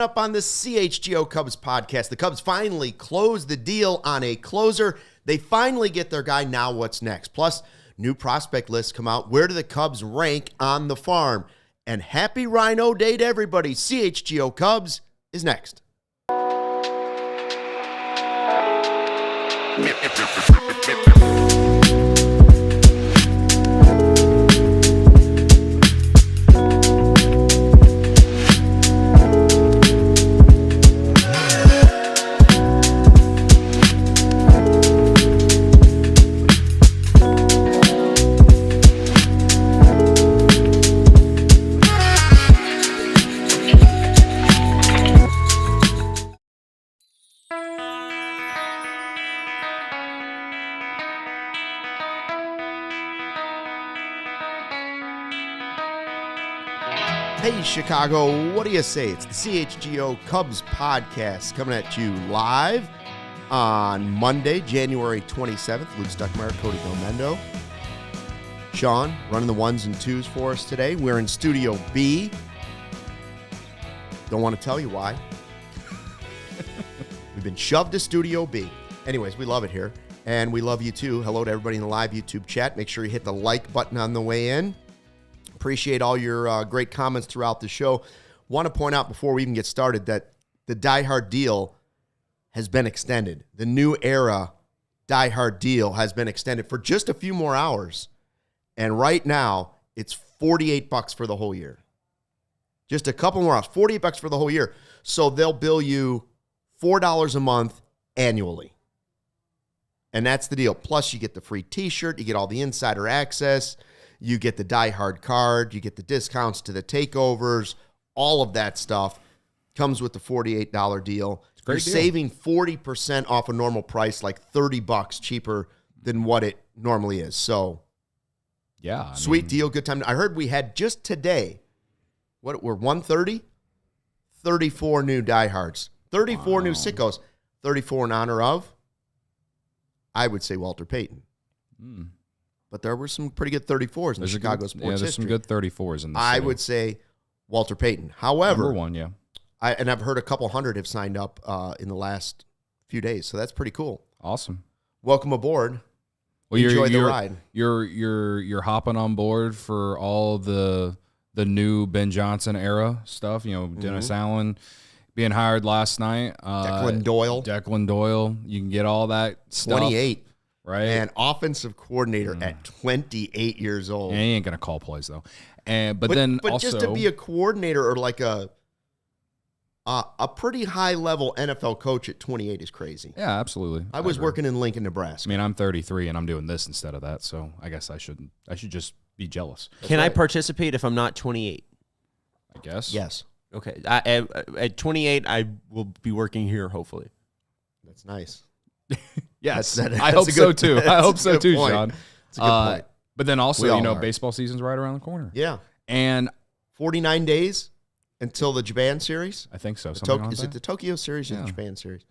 Up on the CHGO Cubs podcast, the Cubs finally closed the deal on a closer. They finally get their guy. Now what's next? Plus, new prospect lists come out. Where do the Cubs rank on the farm? And happy Rhino Day to everybody. CHGO Cubs is next. Hey, Chicago, what do you say? It's the CHGO Cubs Podcast coming at you live on Monday, January 27th. Luke Stuckmeyer, Cody, Delmendo. Sean running the ones and twos for us today. We're in Studio B. Don't want to tell you why. We've been shoved to Studio B. Anyways, we love it here, and we love you too. Hello to everybody in the live YouTube chat. Make sure you hit the like button on the way in. Appreciate all your great comments throughout the show. Want to point out before we even get started that the Die Hard deal has been extended. The new era Die Hard deal has been extended for just a few more hours. And right now, it's $48 for the whole year. Just a couple more hours, $48 for the whole year. So they'll bill you $4 a month annually. And that's the deal. Plus, you get the free t-shirt, you get all the insider access, you get the Die Hard card, you get the discounts to the takeovers, all of that stuff comes with the $48 deal. You're saving 40% off a normal price, like $30 cheaper than what it normally is. So, yeah, sweet deal, good time. I heard we had just today, what we're 130, 34 new diehards, 34 new sickos, 34 in honor of, I would say, Walter Payton. But there were some pretty good 34s in Chicago sports history. There's some good 34s in the I would say Walter Payton. However, number one, yeah. I've heard a couple hundred have signed up in the last few days, so that's pretty cool. Awesome. Welcome aboard. Well, Enjoy the ride. You're hopping on board for all the new Ben Johnson era stuff. You know, Dennis Allen being hired last night. Declan Doyle. You can get all that stuff. 28. Right. And offensive coordinator at 28 years old. Yeah, he ain't going to call plays, though. But also, just to be a coordinator or like a pretty high-level NFL coach at 28 is crazy. Yeah, absolutely. I was working in Lincoln, Nebraska. I mean, I'm 33, and I'm doing this instead of that, so I guess I should just be jealous. Can I participate if I'm not 28? I guess. Yes. Okay. At 28, I will be working here, hopefully. That's nice. Yes, I hope so too. I hope so too, Sean. That's a good point. But then also, baseball season's right around the corner. Yeah. And 49 days until the Japan series? I think so. Is it the Tokyo series or the Japan series?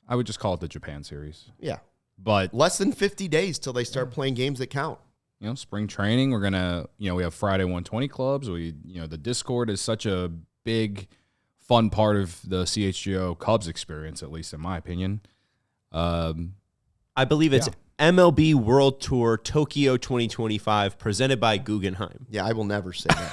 I would just call it the Japan series. Yeah. But less than 50 days till they start playing games that count. You know, spring training, we're going to, we have Friday 120 clubs. The Discord is such a big, fun part of the CHGO Cubs experience, at least in my opinion. I believe it's MLB World Tour Tokyo 2025 presented by Guggenheim. Yeah, I will never say that.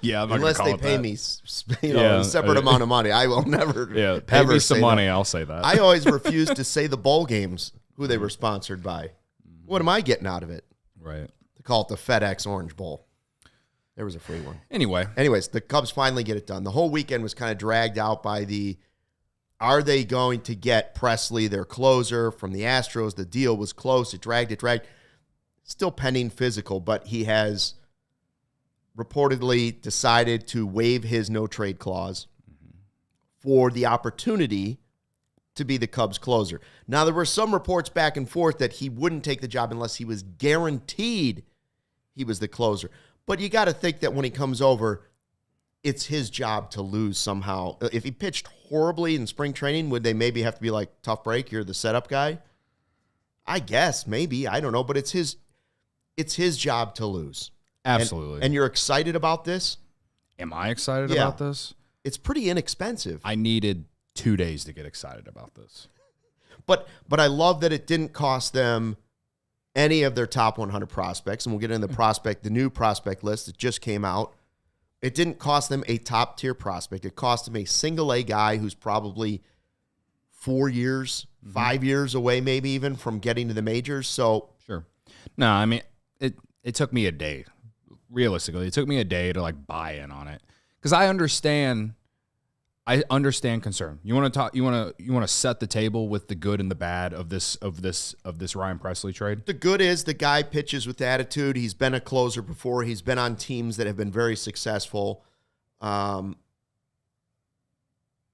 Yeah, I'm unless they pay me, a separate amount of money, I will never. Yeah, pay me some money. I'll say that. I always refuse to say the bowl games who they were sponsored by. What am I getting out of it? Right. To call it the FedEx Orange Bowl. There was a free one. Anyways, the Cubs finally get it done. The whole weekend was kind of dragged out by are they going to get Presley, their closer, from the Astros? The deal was close. It dragged. Still pending physical, but he has reportedly decided to waive his no-trade clause for the opportunity to be the Cubs closer. Now, there were some reports back and forth that he wouldn't take the job unless he was guaranteed he was the closer. But you got to think that when he comes over, it's his job to lose somehow. If he pitched horribly in spring training, would they maybe have to be like, tough break, you're the setup guy? I guess, maybe. I don't know. But it's his job to lose. Absolutely. And you're excited about this? Am I excited about this? it's pretty inexpensive. I needed 2 days to get excited about this. But I love that it didn't cost them any of their top 100 prospects, and we'll get into the new prospect list that just came out. It didn't cost them a top-tier prospect. It cost them a single-A guy who's probably 4 years, 5 years away maybe even from getting to the majors. So Sure. No, I mean, it took me a day. Realistically, it took me a day to like buy in on it because I understand concern. You want to talk. You want to set the table with the good and the bad of this Ryan Pressly trade. The good is the guy pitches with attitude. He's been a closer before. He's been on teams that have been very successful, and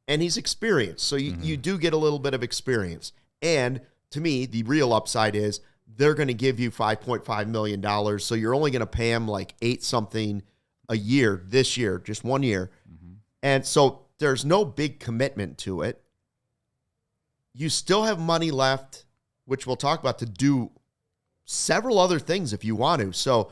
he's experienced. So you do get a little bit of experience. And to me, the real upside is they're going to give you $5.5 million. So you're only going to pay him like $8-something a year this year, just 1 year. And so there's no big commitment to it. You still have money left, which we'll talk about, to do several other things if you want to. So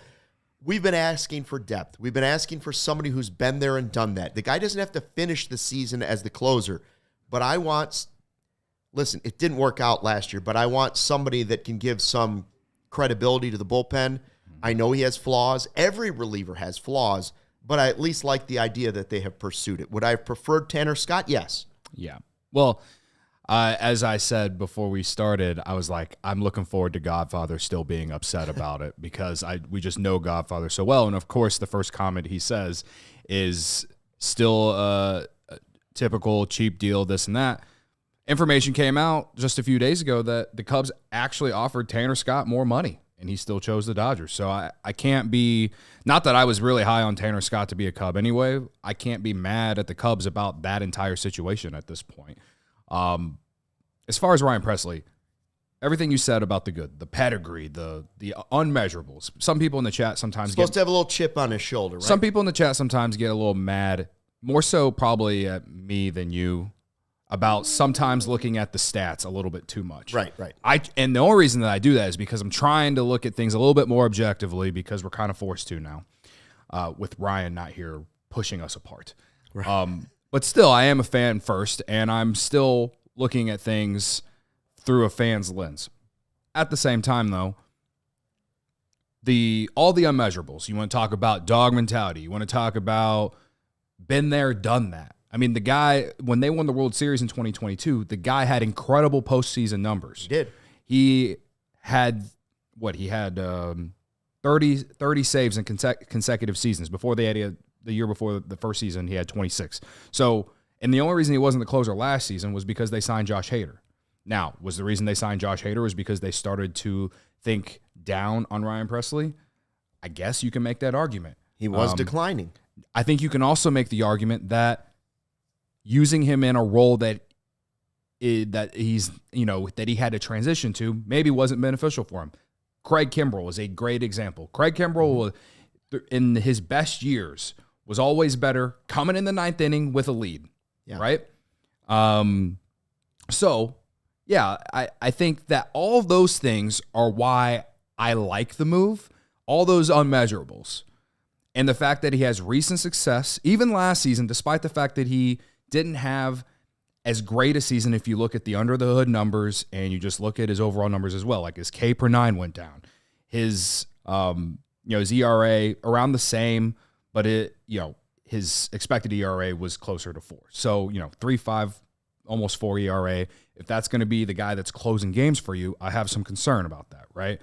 we've been asking for depth. We've been asking for somebody who's been there and done that. The guy doesn't have to finish the season as the closer, but I want... Listen, it didn't work out last year, but I want somebody that can give some credibility to the bullpen. I know he has flaws. Every reliever has flaws, but I at least like the idea that they have pursued it. Would I have preferred Tanner Scott? Yes. Yeah. Well, as I said before we started, I was like, I'm looking forward to Godfather still being upset about it because we just know Godfather so well. And, of course, the first comment he says is still a typical cheap deal, this and that. Information came out just a few days ago that the Cubs actually offered Tanner Scott more money, and he still chose the Dodgers. So I can't be – not that I was really high on Tanner Scott to be a Cub anyway. I can't be mad at the Cubs about that entire situation at this point. As far as Ryan Pressly, everything you said about the good, the pedigree, the unmeasurables. Some people in the chat sometimes supposed to have a little chip on his shoulder, right? Some people in the chat sometimes get a little mad, more so probably at me than you, about sometimes looking at the stats a little bit too much. Right. And the only reason that I do that is because I'm trying to look at things a little bit more objectively because we're kind of forced to now with Ryan not here pushing us apart. Right. But still, I am a fan first, and I'm still looking at things through a fan's lens. At the same time, though, all the unmeasurables, you want to talk about dog mentality, you want to talk about been there, done that. I mean, the guy, when they won the World Series in 2022, the guy had incredible postseason numbers. He did. He had, He had 30 saves in consecutive seasons. Before they had the year before the first season, he had 26. So, and the only reason he wasn't the closer last season was because they signed Josh Hader. Now, was the reason they signed Josh Hader was because they started to think down on Ryan Pressly? I guess you can make that argument. He was declining. I think you can also make the argument that using him in a role that he had to transition to maybe wasn't beneficial for him. Craig Kimbrell is a great example. Craig Kimbrell, in his best years, was always better coming in the ninth inning with a lead, right? So, yeah, I think that all those things are why I like the move, all those unmeasurables. And the fact that he has recent success, even last season, despite the fact that he didn't have as great a season if you look at the under-the-hood numbers and you just look at his overall numbers as well. Like his K per 9 went down. His his ERA around the same, but his expected ERA was closer to 4. So, 3.5, almost 4 ERA. If that's going to be the guy that's closing games for you, I have some concern about that, right?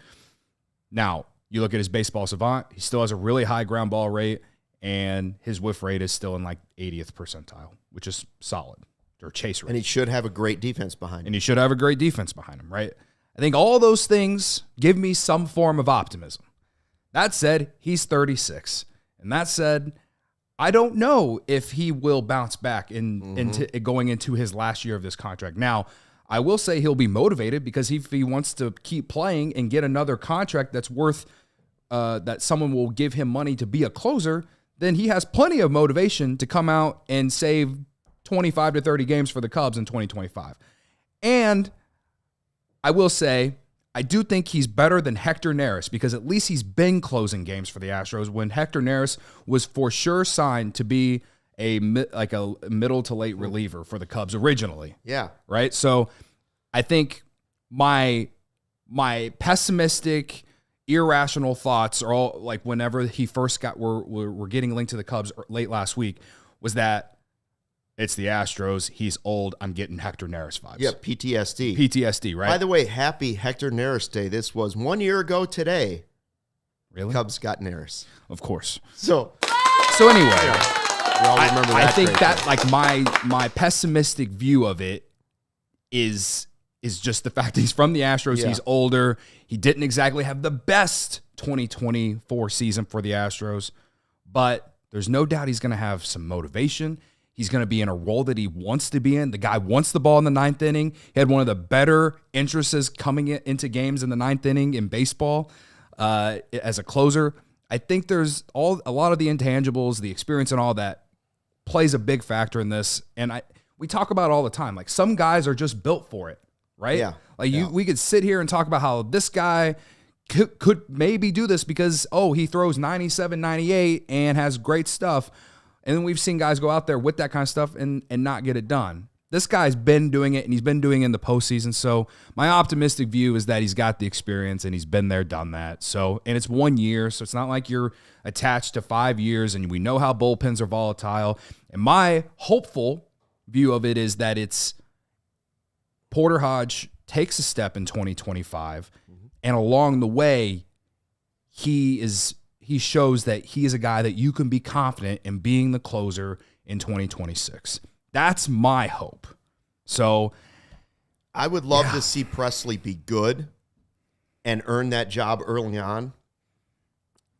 Now, you look at his baseball savant, he still has a really high ground ball rate, and his whiff rate is still in like 80th percentile, which is solid, or chase rate. And he should have a great defense behind him. Right? I think all those things give me some form of optimism. That said, he's 36. And that said, I don't know if he will bounce back into going into his last year of this contract. Now, I will say he'll be motivated because if he wants to keep playing and get another contract that's worth that someone will give him money to be a closer, then he has plenty of motivation to come out and save 25 to 30 games for the Cubs in 2025. And I will say, I do think he's better than Hector Neris because at least he's been closing games for the Astros when Hector Neris was for sure signed to be a middle to late reliever for the Cubs originally. Yeah. Right. So I think my pessimistic, irrational thoughts are all like whenever he first were getting linked to the Cubs late last week was that it's the Astros. He's old. I'm getting Hector Neris vibes. Yeah, PTSD. PTSD, right? By the way, happy Hector Neris Day. This was 1 year ago today. Really? Cubs got Neris. Of course. So anyway, we all remember I that think great that day. like my pessimistic view of it is just the fact that he's from the Astros. Yeah. He's older. He didn't exactly have the best 2024 season for the Astros, but there's no doubt he's going to have some motivation. He's going to be in a role that he wants to be in. The guy wants the ball in the ninth inning. He had one of the better entrances coming into games in the ninth inning in baseball as a closer. I think there's a lot of the intangibles, the experience and all that plays a big factor in this. And we talk about it all the time. Like some guys are just built for it, right? Yeah. Like we could sit here and talk about how this guy could maybe do this because, he throws 97, 98 and has great stuff. And then we've seen guys go out there with that kind of stuff and not get it done. This guy's been doing it, and he's been doing it in the postseason. So my optimistic view is that he's got the experience, and he's been there, done that. So, and it's 1 year, so it's not like you're attached to 5 years, and we know how bullpens are volatile. And my hopeful view of it is that it's Porter Hodge takes a step in 2025, and along the way, he shows that he is a guy that you can be confident in being the closer in 2026. That's my hope. So I would love to see Presley be good and earn that job early on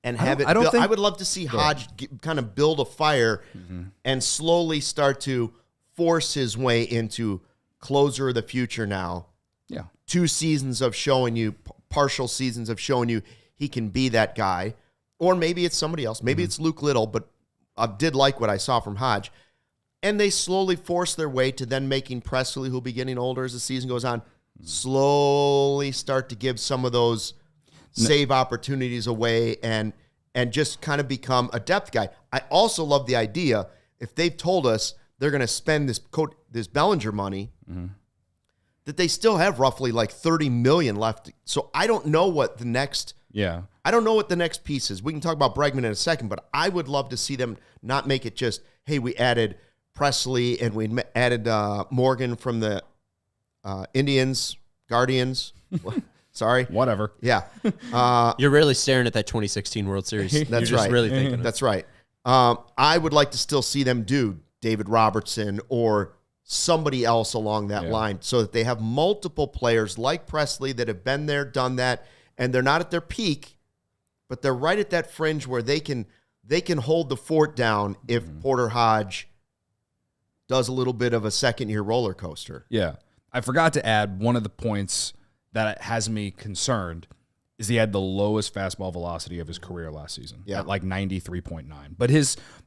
and have it. I would love to see Hodge kind of build a fire and slowly start to force his way into closer of the future now. Yeah. 2 seasons of showing you, partial seasons of showing you he can be that guy. Or maybe it's somebody else. Maybe it's Luke Little, but I did like what I saw from Hodge. And they slowly force their way to then making Presley, who'll be getting older as the season goes on, slowly start to give some of those save opportunities away and just kind of become a depth guy. I also love the idea, if they've told us they're going to spend this Bellinger money, that they still have roughly like $30 million left. So I don't know what the next... Yeah. I don't know what the next piece is. We can talk about Bregman in a second, but I would love to see them not make it just, hey, we added Presley and we added Morgan from the Indians, Guardians. Sorry. Whatever. Yeah. You're really staring at that 2016 World Series. That's You're just right. really thinking. That's right. I would like to still see them do David Robertson or somebody else along that line so that they have multiple players like Presley that have been there, done that, and they're not at their peak, but they're right at that fringe where they can hold the fort down if Porter Hodge does a little bit of a second-year roller coaster. Yeah. I forgot to add one of the points that has me concerned is he had the lowest fastball velocity of his career last season at like 93.9. But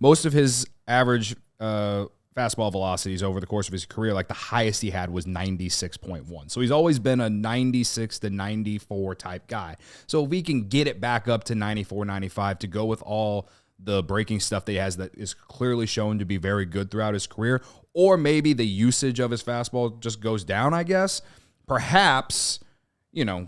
most of his average fastball velocities over the course of his career, like the highest he had was 96.1. So he's always been a 96 to 94 type guy. So if we can get it back up to 94, 95 to go with all the breaking stuff that he has that is clearly shown to be very good throughout his career, or maybe the usage of his fastball just goes down, I guess, perhaps,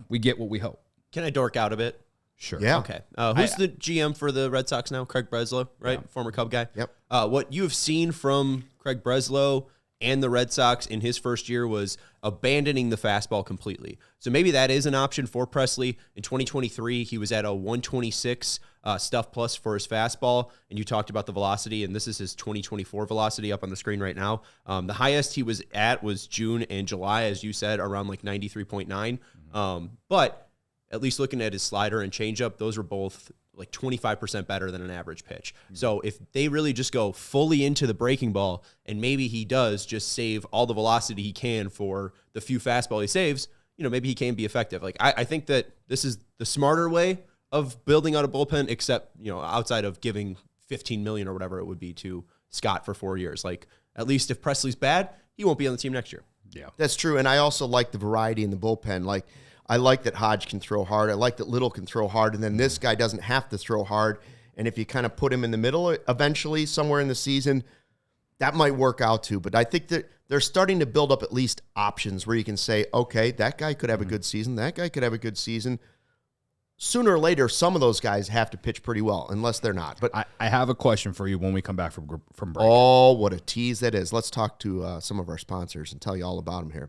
we get what we hope. Can I dork out a bit? Sure. Yeah. Okay. Who's the GM for the Red Sox now? Craig Breslow, right? Former Cub guy. Yep. What you have seen from Craig Breslow and the Red Sox in his first year was abandoning the fastball completely. So maybe that is an option for Presley. In 2023, he was at a 126 stuff plus for his fastball, and you talked about the velocity, and this is his 2024 velocity up on the screen right now. The highest he was at was June and July, as you said, around like 93.9. But at least looking at his slider and changeup, those were both like 25% better than an average pitch. So if they really just go fully into the breaking ball, and maybe he does just save all the velocity he can for the few fastball he saves, maybe he can be effective. Like I think that this is the smarter way of building out a bullpen, except, outside of giving $15 million or whatever it would be to Scott for 4 years. Like, at least if Presley's bad, he won't be on the team next year. Yeah. That's true. And I also like the variety in the bullpen. Like, I like that Hodge can throw hard. I like that Little can throw hard. And then this guy doesn't have to throw hard. And if you kind of put him in the middle, eventually, somewhere in the season, that might work out too. But I think that they're starting to build up at least options where you can say, okay, that guy could have a good season. That guy could have a good season. Sooner or later, some of those guys have to pitch pretty well, unless they're not. But I have a question for you when we come back from break. Oh, what a tease that is. Let's talk to some of our sponsors and tell you all about them here.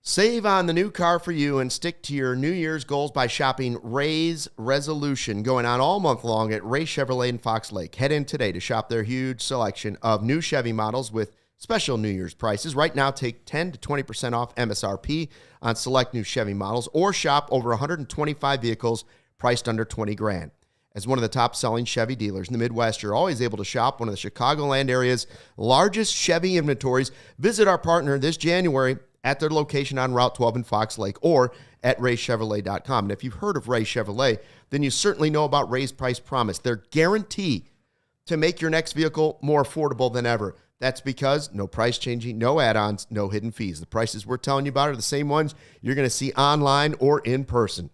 Save on the new car for you and stick to your New Year's goals by shopping Ray's Resolution, going on all month long at Ray Chevrolet in Fox Lake. Head in today to shop their huge selection of new Chevy models with special New Year's prices. Right now, take 10 to 20% off MSRP on select new Chevy models or shop over 125 vehicles priced under $20,000. As one of the top-selling Chevy dealers in the Midwest, you're always able to shop one of the Chicagoland area's largest Chevy inventories. Visit our partner this January at their location on Route 12 in Fox Lake or at raychevrolet.com. And if you've heard of Ray Chevrolet, then you certainly know about Ray's Price Promise. Their guarantee to make your next vehicle more affordable than ever. That's because no price changing, no add-ons, no hidden fees. The prices we're telling you about are the same ones you're going to see online or in person.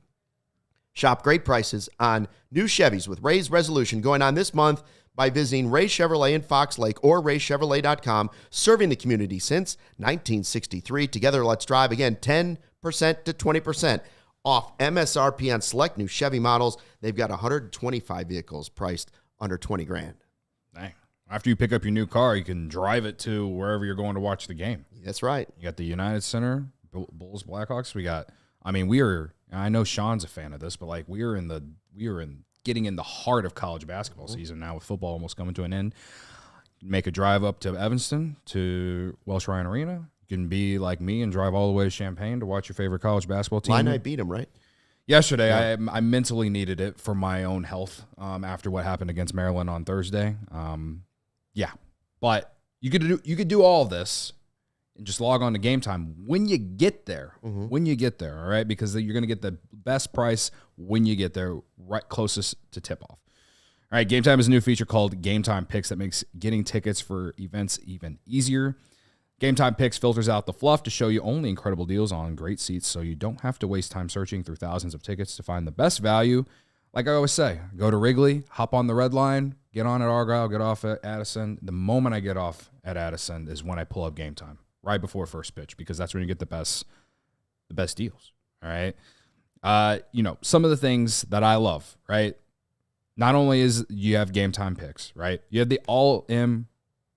Shop great prices on new Chevys with Ray's Resolution going on this month by visiting Ray Chevrolet in Fox Lake or raychevrolet.com, serving the community since 1963. Together, let's drive. Again, 10% to 20% off MSRP on select new Chevy models. They've got 125 vehicles priced under $20,000. Dang. After you pick up your new car, you can drive it to wherever you're going to watch the game. That's right. You got the United Center, Bulls, Blackhawks. I know Sean's a fan of this, but like we are in getting in the heart of college basketball season now with football almost coming to an end. Make a drive up to Evanston to Welsh Ryan Arena. You can be like me and drive all the way to Champaign to watch your favorite college basketball team. Illini beat them, right? Yesterday, yeah. I mentally needed it for my own health after what happened against Maryland on Thursday. But you could do all of this and just log on to Game Time when you get there. Mm-hmm. When you get there, all right? Because you're going to get the best price when you get there, right closest to tip-off. All right, Game Time is a new feature called Game Time Picks that makes getting tickets for events even easier. Game Time Picks filters out the fluff to show you only incredible deals on great seats so you don't have to waste time searching through thousands of tickets to find the best value. Like I always say, go to Wrigley, hop on the red line, get on at Argyle, get off at Addison. The moment I get off at Addison is when I pull up Game Time, right before first pitch, because that's when you get the best deals, all right? Some of the things that I love, right? Not only is you have Game Time Picks, right? You have the all-in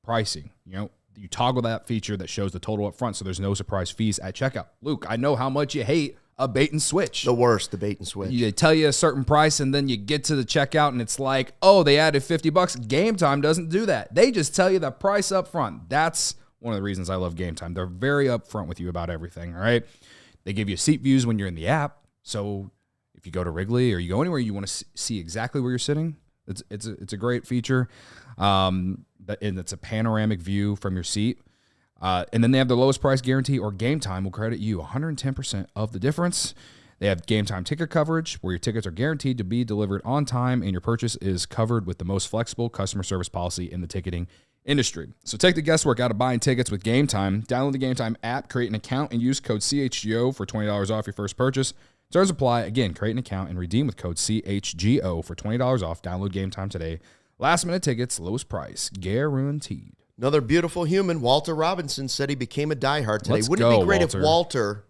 pricing, you toggle that feature that shows the total up front so there's no surprise fees at checkout. Luke, I know how much you hate a bait and switch. The worst, the bait and switch. They tell you a certain price and then you get to the checkout and it's like, oh, they added $50. Game Time doesn't do that. They just tell you the price up front. That's one of the reasons I love Game Time. They're very upfront with you about everything, all right? They give you seat views when you're in the app. So if you go to Wrigley or you go anywhere you want to see exactly where you're sitting, it's a great feature. And it's a panoramic view from your seat. And then they have the lowest price guarantee, or Game Time will credit you 110% of the difference. They have Game Time ticket coverage, where your tickets are guaranteed to be delivered on time and your purchase is covered with the most flexible customer service policy in the ticketing industry. So take the guesswork out of buying tickets with Game Time. Download the Game Time app, create an account, and use code CHGO for $20 off your first purchase. Terms apply. Again, create an account and redeem with code CHGO for $20 off. Download Game Time today. Last minute tickets, lowest price, guaranteed. Another beautiful human, Walter Robinson, said he became a diehard today. Let's Wouldn't go, it be great Walter. if Walter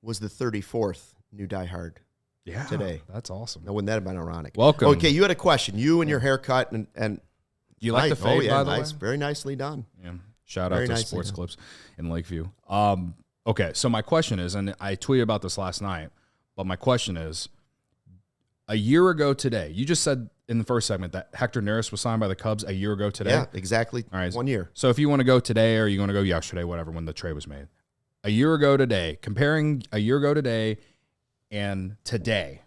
was the 34th new diehard today? That's awesome. Now, wouldn't that have been ironic? Welcome. Okay, you had a question. You and your haircut and you like the fade, by the way? Very nicely done. Yeah. Shout out to Sports Clips in Lakeview. Okay, so my question is, and I tweeted about this last night, but my question is, a year ago today, you just said in the first segment that Hector Neris was signed by the Cubs a year ago today. Yeah, exactly. All right, 1 year. So if you want to go today or you want to go yesterday, whatever, when the trade was made, a year ago today, comparing a year ago today and today,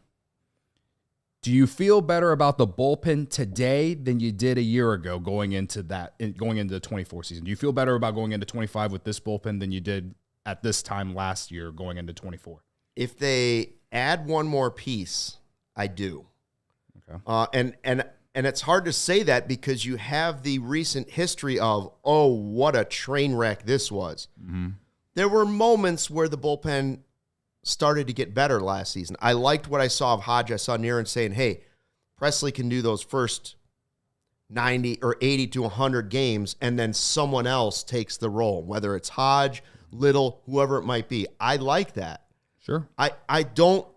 do you feel better about the bullpen today than you did a year ago going into the 24 season? Do you feel better about going into 25 with this bullpen than you did at this time last year going into 24? If they add one more piece, I do. Okay. And it's hard to say that because you have the recent history of, oh, what a train wreck this was. Mm-hmm. There were moments where the bullpen started to get better last season. I liked what I saw of Hodge. I saw Niren saying, hey, Presley can do those first 90 or 80 to 100 games, and then someone else takes the role, whether it's Hodge, Little, whoever it might be. I like that. Sure. I don't,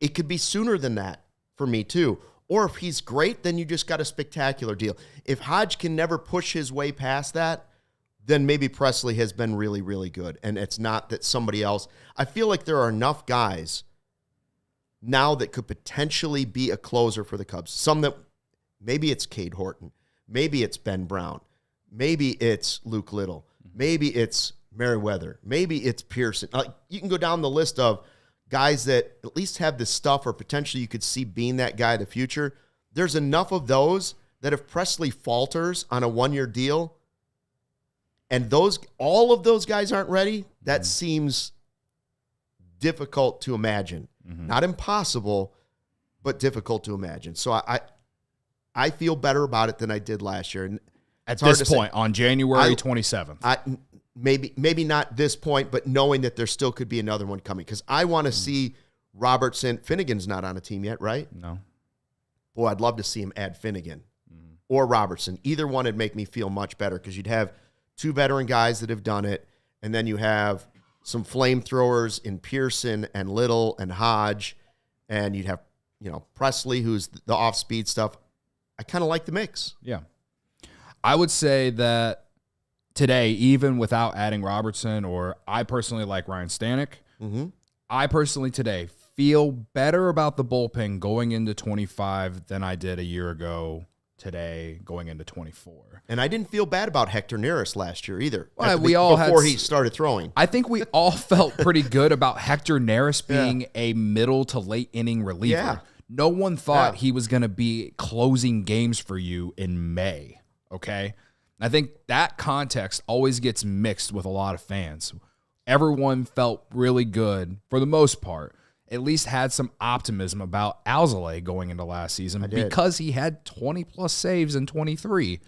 it could be sooner than that for me too. Or if he's great, then you just got a spectacular deal. If Hodge can never push his way past that, then maybe Presley has been really, really good. And it's not that somebody else. I feel like there are enough guys now that could potentially be a closer for the Cubs. Some that maybe it's Cade Horton. Maybe it's Ben Brown. Maybe it's Luke Little. Maybe it's Merriweather. Maybe it's Pearson. You can go down the list of guys that at least have the stuff or potentially you could see being that guy in the future. There's enough of those that if Presley falters on a one-year deal and all of those guys aren't ready, that seems difficult to imagine. Not impossible, but difficult to imagine. So I feel better about it than I did last year. And at this point, on January 27th. Maybe not this point, but knowing that there still could be another one coming. Because I want to see Robertson. Finnegan's not on a team yet, right? No. Boy, I'd love to see him add Finnegan or Robertson. Either one would make me feel much better because you'd have two veteran guys that have done it, and then you have some flamethrowers in Pearson and Little and Hodge, and you'd have Presley, who's the off-speed stuff. I kind of like the mix. Yeah. I would say that today, even without adding Robertson, or I personally like Ryan Stanek, I personally today feel better about the bullpen going into 25 than I did a year ago today going into 24. And I didn't feel bad about Hector Neris last year either. Well, before he started throwing. I think we all felt pretty good about Hector Neris being a middle to late inning reliever. Yeah. No one thought he was going to be closing games for you in May, okay? I think that context always gets mixed with a lot of fans. Everyone felt really good, for the most part, at least had some optimism about ALLCITY going into last season because he had 20-plus saves in 23,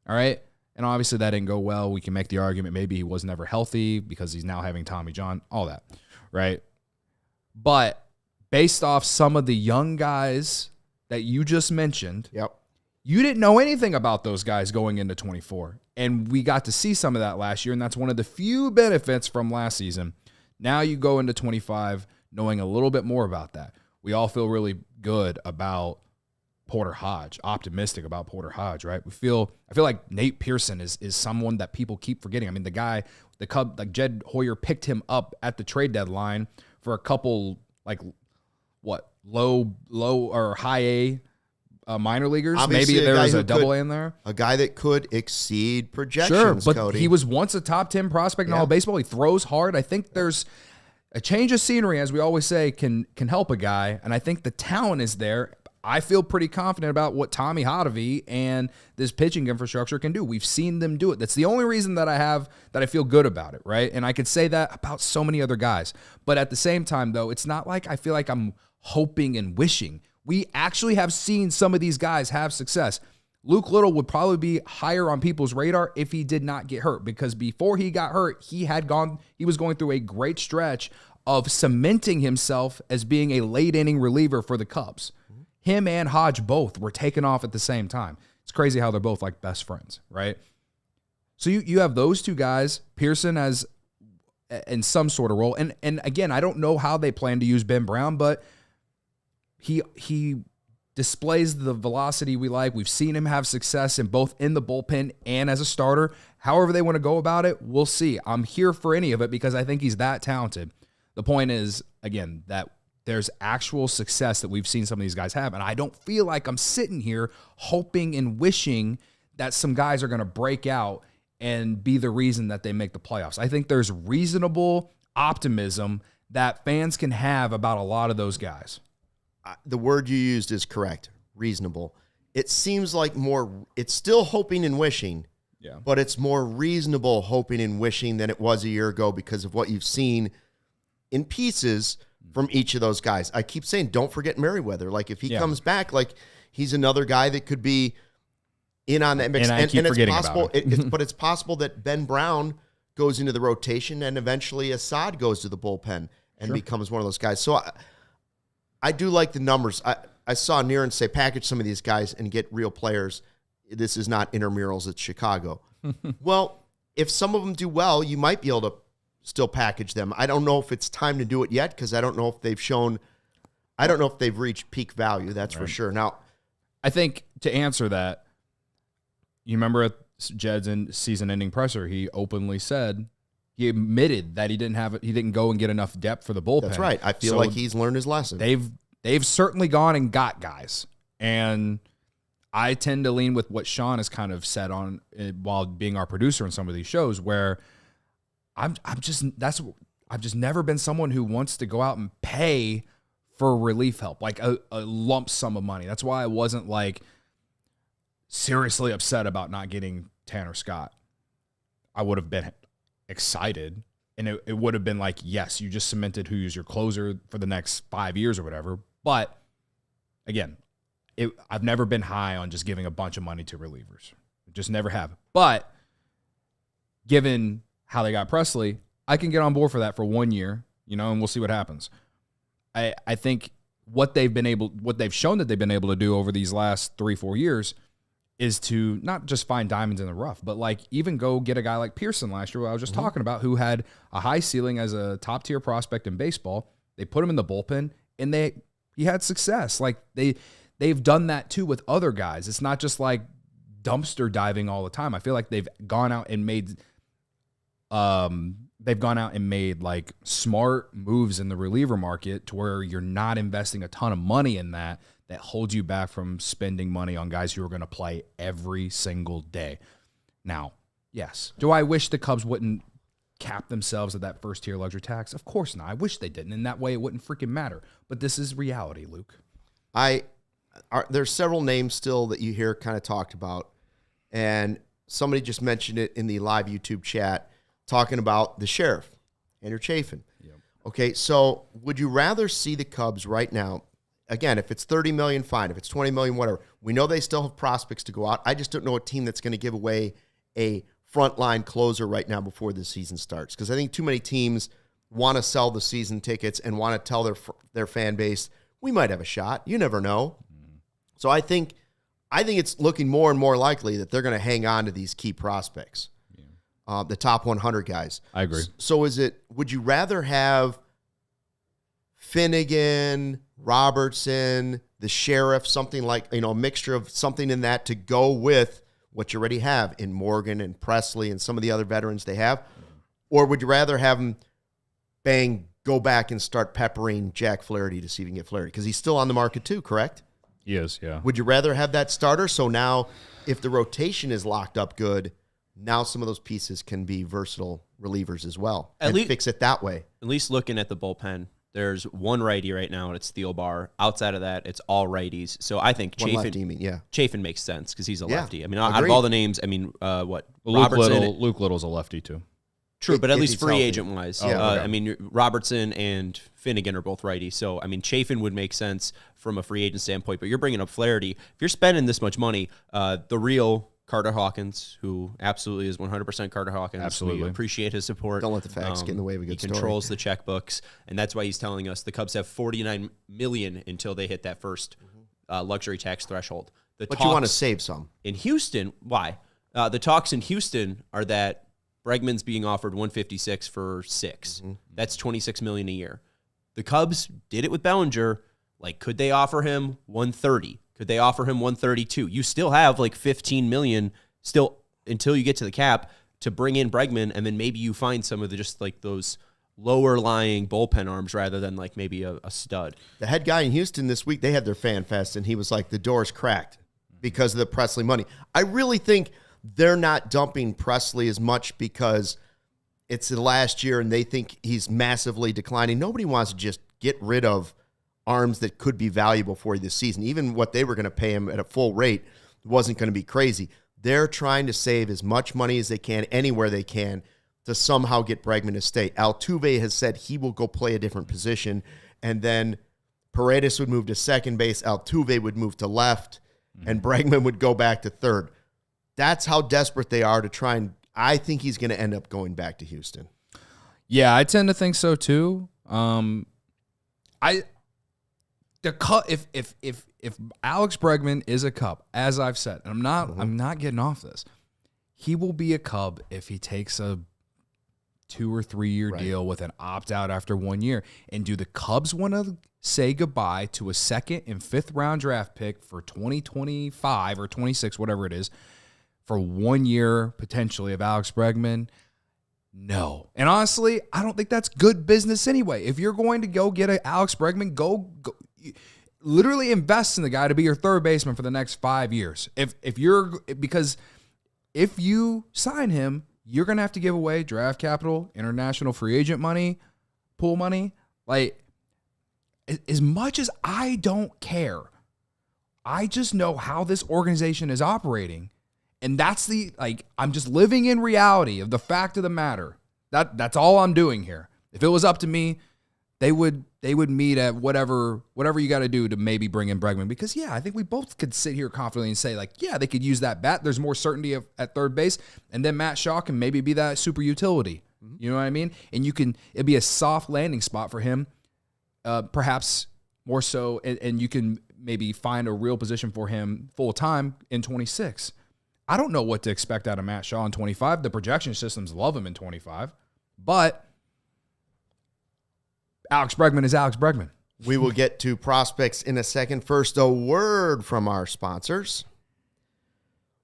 all right? And obviously that didn't go well. We can make the argument maybe he was never healthy because he's now having Tommy John, all that, right? But based off some of the young guys that you just mentioned, you didn't know anything about those guys going into 24. And we got to see some of that last year, and that's one of the few benefits from last season. Now you go into 25 knowing a little bit more about that. We all feel really good about Porter Hodge, optimistic about Porter Hodge, right? I feel like Nate Pearson is someone that people keep forgetting. I mean, the Cub, like Jed Hoyer picked him up at the trade deadline for a couple, low or high A minor leaguers. Obviously, maybe there was a double A in there. A guy that could exceed projections, sure, but Cody. He was once a top 10 prospect in all of baseball. He throws hard. I think there's a change of scenery, as we always say, can help a guy, and I think the talent is there. I feel pretty confident about what Tommy Hotovy and this pitching infrastructure can do. We've seen them do it. That's the only reason that I feel good about it, right? And I could say that about so many other guys. But at the same time, though, it's not like I feel like I'm hoping and wishing. We actually have seen some of these guys have success. Luke Little would probably be higher on people's radar if he did not get hurt, because before he got hurt, he was going through a great stretch of cementing himself as being a late inning reliever for the Cubs. Him and Hodge both were taken off at the same time. It's crazy how they're both like best friends, right? So you have those two guys, Pearson as in some sort of role. And again, I don't know how they plan to use Ben Brown, but he displays the velocity we like. We've seen him have success in both in the bullpen and as a starter. However they want to go about it, we'll see. I'm here for any of it because I think he's that talented. The point is, again, that there's actual success that we've seen some of these guys have, and I don't feel like I'm sitting here hoping and wishing that some guys are going to break out and be the reason that they make the playoffs. I think there's reasonable optimism that fans can have about a lot of those guys. The word you used is correct, reasonable. It seems like it's still hoping and wishing, but it's more reasonable hoping and wishing than it was a year ago because of what you've seen in pieces from each of those guys. I keep saying, don't forget Merriweather. Like, if he comes back, like, he's another guy that could be in on that mix. And I keep forgetting it's possible, about him. but it's possible that Ben Brown goes into the rotation and eventually Assad goes to the bullpen and becomes one of those guys. So I do like the numbers. I saw Niren say package some of these guys and get real players. this is not intramurals, it's Chicago. Well, if some of them do well, you might be able to still package them. I don't know if it's time to do it yet because I don't know if they've reached peak value. That's for sure. Now, I think to answer that, you remember at Jed's season-ending presser, he openly said, he admitted that he didn't go and get enough depth for the bullpen. that's right. I feel like he's learned his lesson. They've certainly gone and got guys, and I tend to lean with what Sean has kind of said on while being our producer in some of these shows, where I've just never been someone who wants to go out and pay for relief help, like a lump sum of money. That's why I wasn't like seriously upset about not getting Tanner Scott. I would have been excited, and it would have been like, yes, you just cemented who's your closer for the next 5 years or whatever. But again, I've never been high on just giving a bunch of money to relievers. Just never have. But given how they got Presley, I can get on board for that for 1 year, and we'll see what happens. I think what they've shown that they've been able to do over these last 3-4 years is to not just find diamonds in the rough, but like even go get a guy like Pearson last year, who I was just talking about, who had a high ceiling as a top tier prospect in baseball. They put him in the bullpen and he had success. Like they've done that too with other guys. It's not just like dumpster diving all the time. I feel like they've gone out and made like smart moves in the reliever market to where you're not investing a ton of money in that holds you back from spending money on guys who are going to play every single day. Now, yes, do I wish the Cubs wouldn't cap themselves at that first tier luxury tax? Of course not. I wish they didn't. In that way, it wouldn't freaking matter. But this is reality, Luke. There's several names still that you hear kind of talked about, and somebody just mentioned it in the live YouTube chat, talking about the sheriff, Andrew Chafin. Yep. Okay, so would you rather see the Cubs right now? Again, if it's $30 million, fine. If it's $20 million, whatever. We know they still have prospects to go out. I just don't know a team that's going to give away a frontline closer right now before the season starts, because I think too many teams want to sell the season tickets and want to tell their fan base, we might have a shot. You never know. So I think it's looking more and more likely that they're going to hang on to these key prospects. The top 100 guys. I agree. So would you rather have Finnegan, Robertson, the sheriff, something like, a mixture of something in that to go with what you already have in Morgan and Presley and some of the other veterans they have? Or would you rather have them go back and start peppering Jack Flaherty to see if you can get Flaherty? Because he's still on the market too, correct? He is, yeah. Would you rather have that starter? So now if the rotation is locked up good, now some of those pieces can be versatile relievers as well. Fix it that way. At least looking at the bullpen, there's one righty right now, and it's Thielbar. Outside of that, it's all righties. So I think Chafin makes sense because he's a lefty. I mean, out of all the names, Robertson. Luke Little's a lefty too. True, but at least free agent-wise. Okay. I mean, Robertson and Finnegan are both righty. So, I mean, Chafin would make sense from a free agent standpoint, but you're bringing up Flaherty. If you're spending this much money, the real Carter Hawkins, who absolutely is 100% Carter Hawkins. Absolutely. We appreciate his support. Don't let the facts get in the way of a good story. He controls the checkbooks, and that's why he's telling us the Cubs have $49 million until they hit that first luxury tax threshold. But you want to save some. In Houston, why? The talks in Houston are that Bregman's being offered $156 for $6. Mm-hmm. That's $26 million a year. The Cubs did it with Bellinger. Like, could they offer him $130? Could they offer him $132? You still have like $15 million still until you get to the cap to bring in Bregman, and then maybe you find some of just like those lower lying bullpen arms rather than like maybe a stud. The head guy in Houston this week, they had their fan fest, and he was like, the door's cracked because of the Presley money. I really think they're not dumping Presley as much because it's the last year and they think he's massively declining. Nobody wants to just get rid of arms that could be valuable for you this season. Even what they were going to pay him at a full rate wasn't going to be crazy. They're trying to save as much money as they can anywhere they can to somehow get Bregman to stay. Altuve has said he will go play a different position, and then Paredes would move to second base, Altuve would move to left, and Bregman would go back to third. That's how desperate they are to try, and I think he's going to end up going back to Houston. Yeah, I tend to think so too. If if Alex Bregman is a Cub, as I've said, and I'm not getting off this, he will be a Cub if he takes a 2 or 3 year deal with an opt out after 1 year. And do the Cubs want to say goodbye to a 2nd and 5th round draft pick for 2025 or 26, whatever it is, for 1 year potentially of Alex Bregman? No. And honestly, I don't think that's good business anyway. If you're going to go get an Alex Bregman, go literally invest in the guy to be your third baseman for the next 5 years. Because if you sign him, you're going to have to give away draft capital, international free agent money, pool money. Like, as much as I don't care, I just know how this organization is operating. And that's I'm just living in reality of the fact of the matter. That's all I'm doing here. If it was up to me, they would meet at whatever you got to do to maybe bring in Bregman. Because, yeah, I think we both could sit here confidently and say, they could use that bat. There's more certainty at third base. And then Matt Shaw can maybe be that super utility. Mm-hmm. You know what I mean? And it'd be a soft landing spot for him, perhaps more so. And you can maybe find a real position for him full time in 26. I don't know what to expect out of Matt Shaw in 25. The projection systems love him in 25. But Alex Bregman is Alex Bregman. We will get to prospects in a second. First, a word from our sponsors.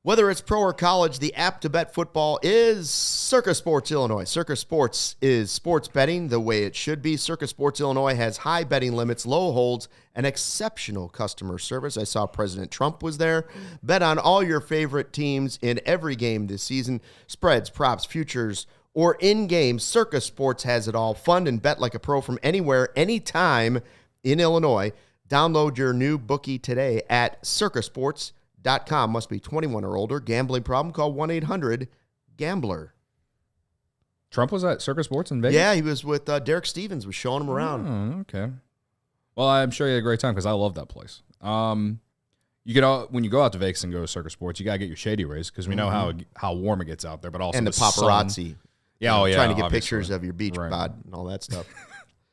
Whether it's pro or college, the app to bet football is Circa Sports Illinois. Circa Sports is sports betting the way it should be. Circa Sports Illinois has high betting limits, low holds, and exceptional customer service. I saw President Trump was there. Bet on all your favorite teams in every game this season. Spreads, props, futures, or in-game. Circa Sports has it all. Fund and bet like a pro from anywhere, anytime in Illinois. Download your new bookie today at circasports.com. Must be 21 or older. Gambling problem? Call 1-800-GAMBLER. Trump was at Circa Sports in Vegas? Yeah, he was with Derek Stevens, was showing him around. Oh, okay. Well, I'm sure you had a great time because I love that place. When you go out to Vegas and go to Circa Sports, you got to get your shady rays because we know how warm it gets out there, but also and the paparazzi. Sun. Yeah, trying to get pictures of your beach bod and all that stuff.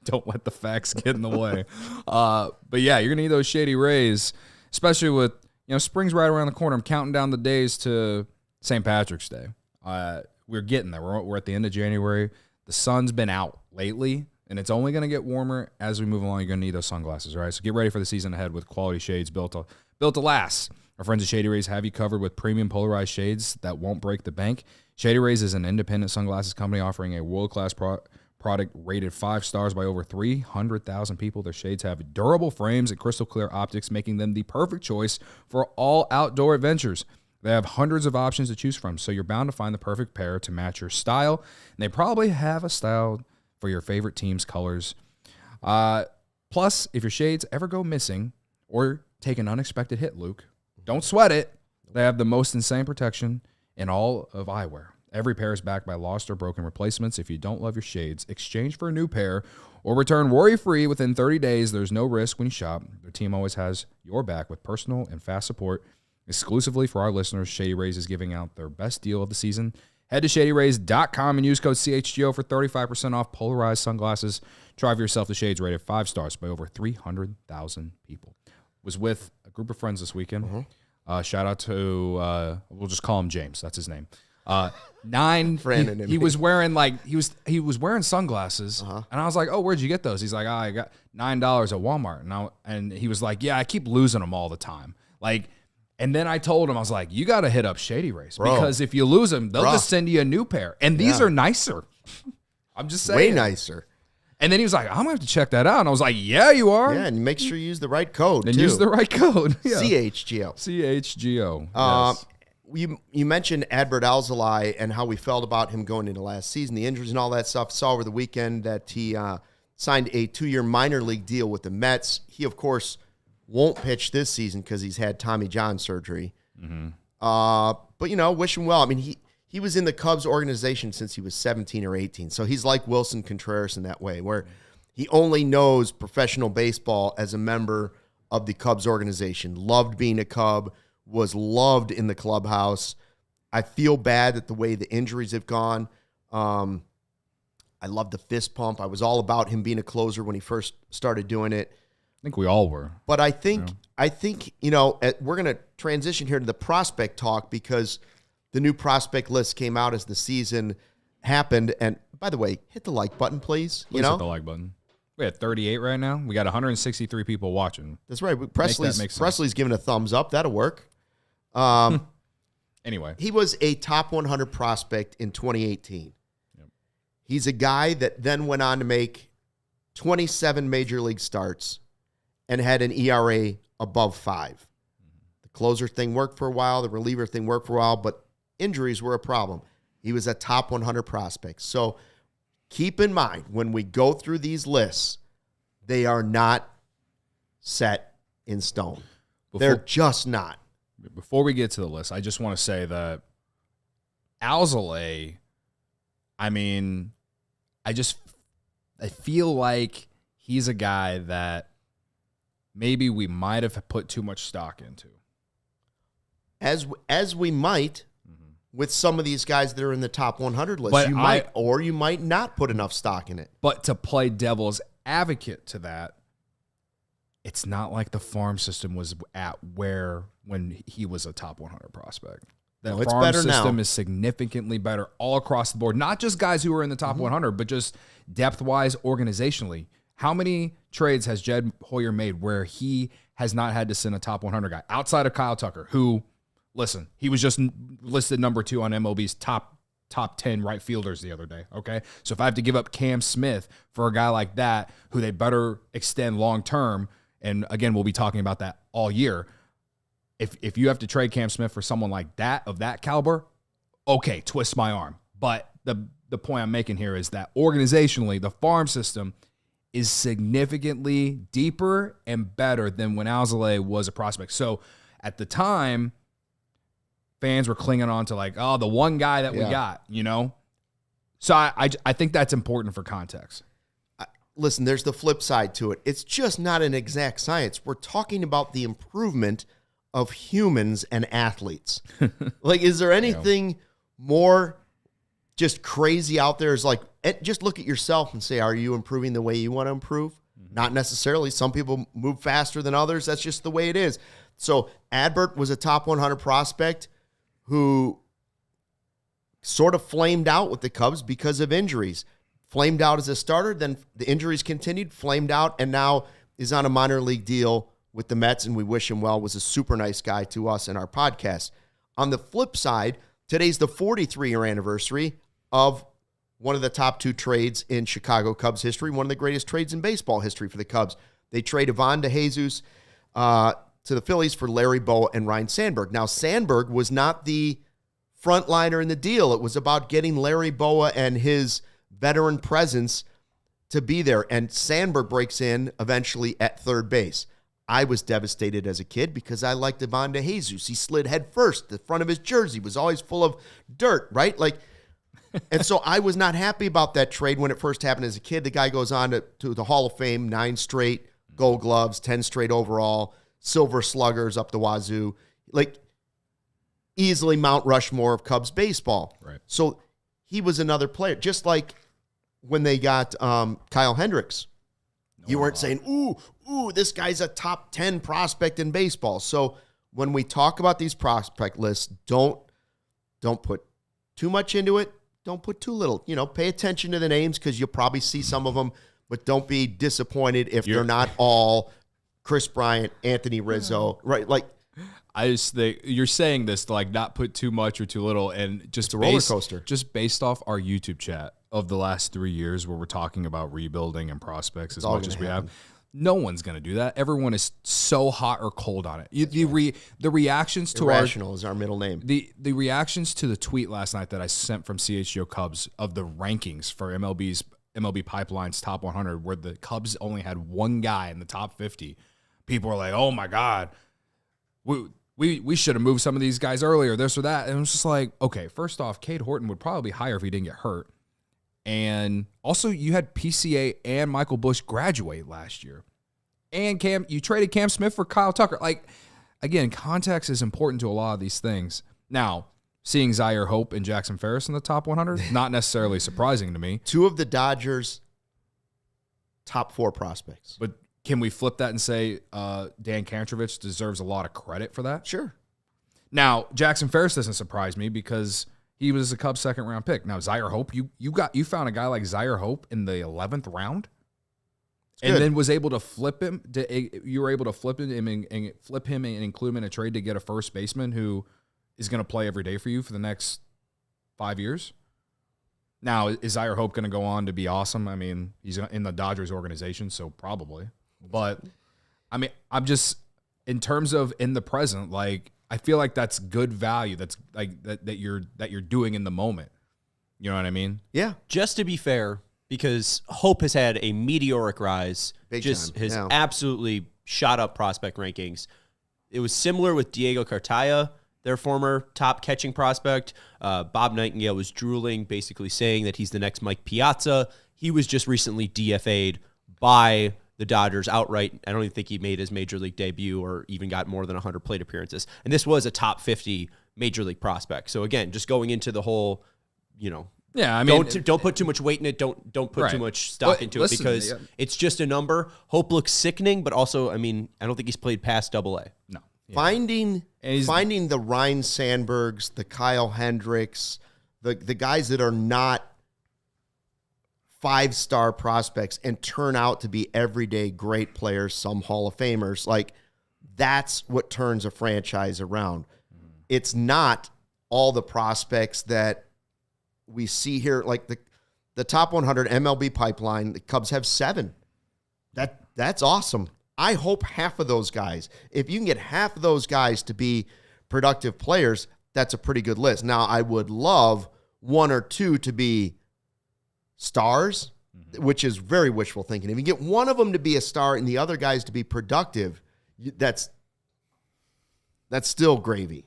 Don't let the facts get in the way. But yeah, you're going to need those shady rays, especially with, spring's right around the corner. I'm counting down the days to St. Patrick's Day. We're getting there. We're at the end of January. The sun's been out lately, and it's only going to get warmer as we move along. You're going to need those sunglasses, all right? So get ready for the season ahead with quality shades built to last. Our friends at Shady Rays have you covered with premium polarized shades that won't break the bank. Shady Rays is an independent sunglasses company offering a world-class product rated 5 stars by over 300,000 people. Their shades have durable frames and crystal clear optics, making them the perfect choice for all outdoor adventures. They have hundreds of options to choose from, so you're bound to find the perfect pair to match your style. And they probably have a style for your favorite team's colors. Plus, if your shades ever go missing or take an unexpected hit, Luke, don't sweat it. They have the most insane protection in all of eyewear. Every pair is backed by lost or broken replacements. If you don't love your shades, exchange for a new pair or return worry-free within 30 days. There's no risk when you shop. Their team always has your back with personal and fast support. Exclusively for our listeners, Shady Rays is giving out their best deal of the season. Head to ShadyRays.com and use code CHGO for 35% off polarized sunglasses. Try for yourself the shades rated 5 stars by over 300,000 people. Was with a group of friends this weekend. Shout out to, we'll just call him James. That's his name. He was wearing he was wearing sunglasses, and I was like, "Oh, where'd you get those?" He's like, "Oh, I got $9 at Walmart." And he was like, "Yeah, I keep losing them all the time." And then I told him, I was like, "You got to hit up Shady Rays because if you lose them, they'll just send you a new pair, and these are nicer." I'm just saying, way nicer. And then he was like, "I'm gonna have to check that out." And I was like, "Yeah, you are." Yeah, and make sure you use the right code. And use the right code. Yeah. CHGO. CHGO. Yes. You mentioned Adbert Alzolay and how we felt about him going into last season, the injuries and all that stuff. Saw over the weekend that he signed a 2-year minor league deal with the Mets. He, of course, won't pitch this season because he's had Tommy John surgery. But, wish him well. I mean, he was in the Cubs organization since he was 17 or 18. So he's like Wilson Contreras in that way, where he only knows professional baseball as a member of the Cubs organization. Loved being a Cub. Was loved in the clubhouse. I feel bad that the way the injuries have gone. I love the fist pump. I was all about him being a closer when he first started doing it. think we all were. But I think we're going to transition here to the prospect talk because the new prospect list came out as the season happened. And by the way, hit the like button, please. Please hit the like button. We had 38 right now. We got 163 people watching. That's right. Presley's giving a thumbs up. That'll work. Anyway, he was a top 100 prospect in 2018. Yep. He's a guy that then went on to make 27 major league starts and had an ERA above 5. The closer thing worked for a while. The reliever thing worked for a while, but injuries were a problem. He was a top 100 prospect. So keep in mind, when we go through these lists, they are not set in stone. They're just not. Before we get to the list, I just want to say that ALLCITY, I feel like he's a guy that maybe we might have put too much stock into. As we might with some of these guys that are in the top 100 list. You might not put enough stock in it. But to play devil's advocate to that, it's not like the farm system was at when he was a top 100 prospect. The farm system is significantly better all across the board. Not just guys who are in the top 100, but just depth-wise, organizationally. How many trades has Jed Hoyer made where he has not had to send a top 100 guy outside of Kyle Tucker, who, listen, he was just listed number 2 on MLB's top 10 right fielders the other day, okay? So if I have to give up Cam Smith for a guy like that, who they better extend long-term, and again, we'll be talking about that all year. If you have to trade Cam Smith for someone like that, of that caliber, okay, twist my arm. But the point I'm making here is that organizationally, the farm system is significantly deeper and better than when ALLCITY was a prospect. So at the time, fans were clinging on to the one guy that we got, So I think that's important for context. Listen, there's the flip side to it. It's just not an exact science. We're talking about the improvement of humans and athletes. Is there anything more just crazy out there? Is just look at yourself and say, are you improving the way you want to improve? Mm-hmm. Not necessarily. Some people move faster than others. That's just the way it is. So Adbert was a top 100 prospect who sort of flamed out with the Cubs because of injuries. Flamed out as a starter, then the injuries continued, flamed out, and now is on a minor league deal with the Mets, and we wish him well. Was a super nice guy to us in our podcast. On the flip side, today's the 43-year anniversary of one of the top 2 trades in Chicago Cubs history, one of the greatest trades in baseball history for the Cubs. They trade Ivan DeJesus to the Phillies for Larry Bowa and Ryan Sandberg. Now, Sandberg was not the frontliner in the deal. It was about getting Larry Bowa and his veteran presence to be there. And Sandberg breaks in eventually at third base. I was devastated as a kid because I liked Ivan DeJesus. He slid head first. The front of his jersey was always full of dirt, right? And so I was not happy about that trade when it first happened as a kid. The guy goes on to the Hall of Fame, 9 straight Gold Gloves, 10 straight overall, Silver Sluggers up the wazoo. Easily Mount Rushmore of Cubs baseball. Right. So he was another player, just like when they got Kyle Hendricks. You weren't saying, ooh, this guy's a top 10 prospect in baseball. So when we talk about these prospect lists, don't put too much into it. Don't put too little. Pay attention to the names because you'll probably see some of them, but don't be disappointed if they're not all Chris Bryant, Anthony Rizzo, right? I just think you're saying this to not put too much or too little, and just it's a roller coaster. Just based off our YouTube chat of the last 3 years where we're talking about rebuilding and prospects as much as we have, no one's going to do that. Everyone is so hot or cold on it. The reactions to Irrational is our middle name. The reactions to the tweet last night that I sent from CHGO Cubs of the rankings for MLB Pipeline's top 100, where the Cubs only had one guy in the top 50. People were like, "Oh my God, we should have moved some of these guys earlier, this or that." And it was just like, okay, first off, Cade Horton would probably be higher if he didn't get hurt. And also, you had PCA and Michael Busch graduate last year. And you traded Cam Smith for Kyle Tucker. Again, context is important to a lot of these things. Now, seeing Zaire Hope and Jackson Ferris in the top 100, not necessarily surprising to me. 2 of the Dodgers' top 4 prospects. But can we flip that and say Dan Kantrovich deserves a lot of credit for that? Sure. Now, Jackson Ferris doesn't surprise me because he was a Cubs second-round pick. Now, Zaire Hope, you found a guy like Zaire Hope in the 11th round, and then was able to flip him. You were able to flip him and include him in a trade to get a first baseman who is going to play every day for you for the next 5 years. Now, is Zaire Hope going to go on to be awesome? I mean, he's in the Dodgers organization, so probably. But I mean, I'm just in terms of in the present, like. I feel like that's good value. That's like that you're doing in the moment. You know what I mean? Yeah. Just to be fair, because Hope has had a meteoric rise, has absolutely shot up prospect rankings. It was similar with Diego Cartaya, their former top catching prospect. Bob Nightingale was drooling, basically saying that he's the next Mike Piazza. He was just recently DFA'd by the Dodgers outright. I don't even think he made his major league debut or even got more than 100 plate appearances. And this was a top 50 major league prospect. So again, just going into the whole, yeah, I mean, don't put too much weight in it. Don't put too much stock into it because it's just a number. Hope looks sickening, but also, I mean, I don't think he's played past AA. No. Yeah. Finding the Ryan Sandbergs, the Kyle Hendricks, the guys that are not 5-star prospects and turn out to be everyday great players, some Hall of Famers. Like, that's what turns a franchise around. It's not all the prospects that we see here. Like the top 100 MLB pipeline, the Cubs have 7. That's awesome. I hope half of those guys, if you can get half of those guys to be productive players, that's a pretty good list. Now, I would love 1 or 2 to be stars, which is very wishful thinking. If you get one of them to be a star and the other guys to be productive, that's still gravy.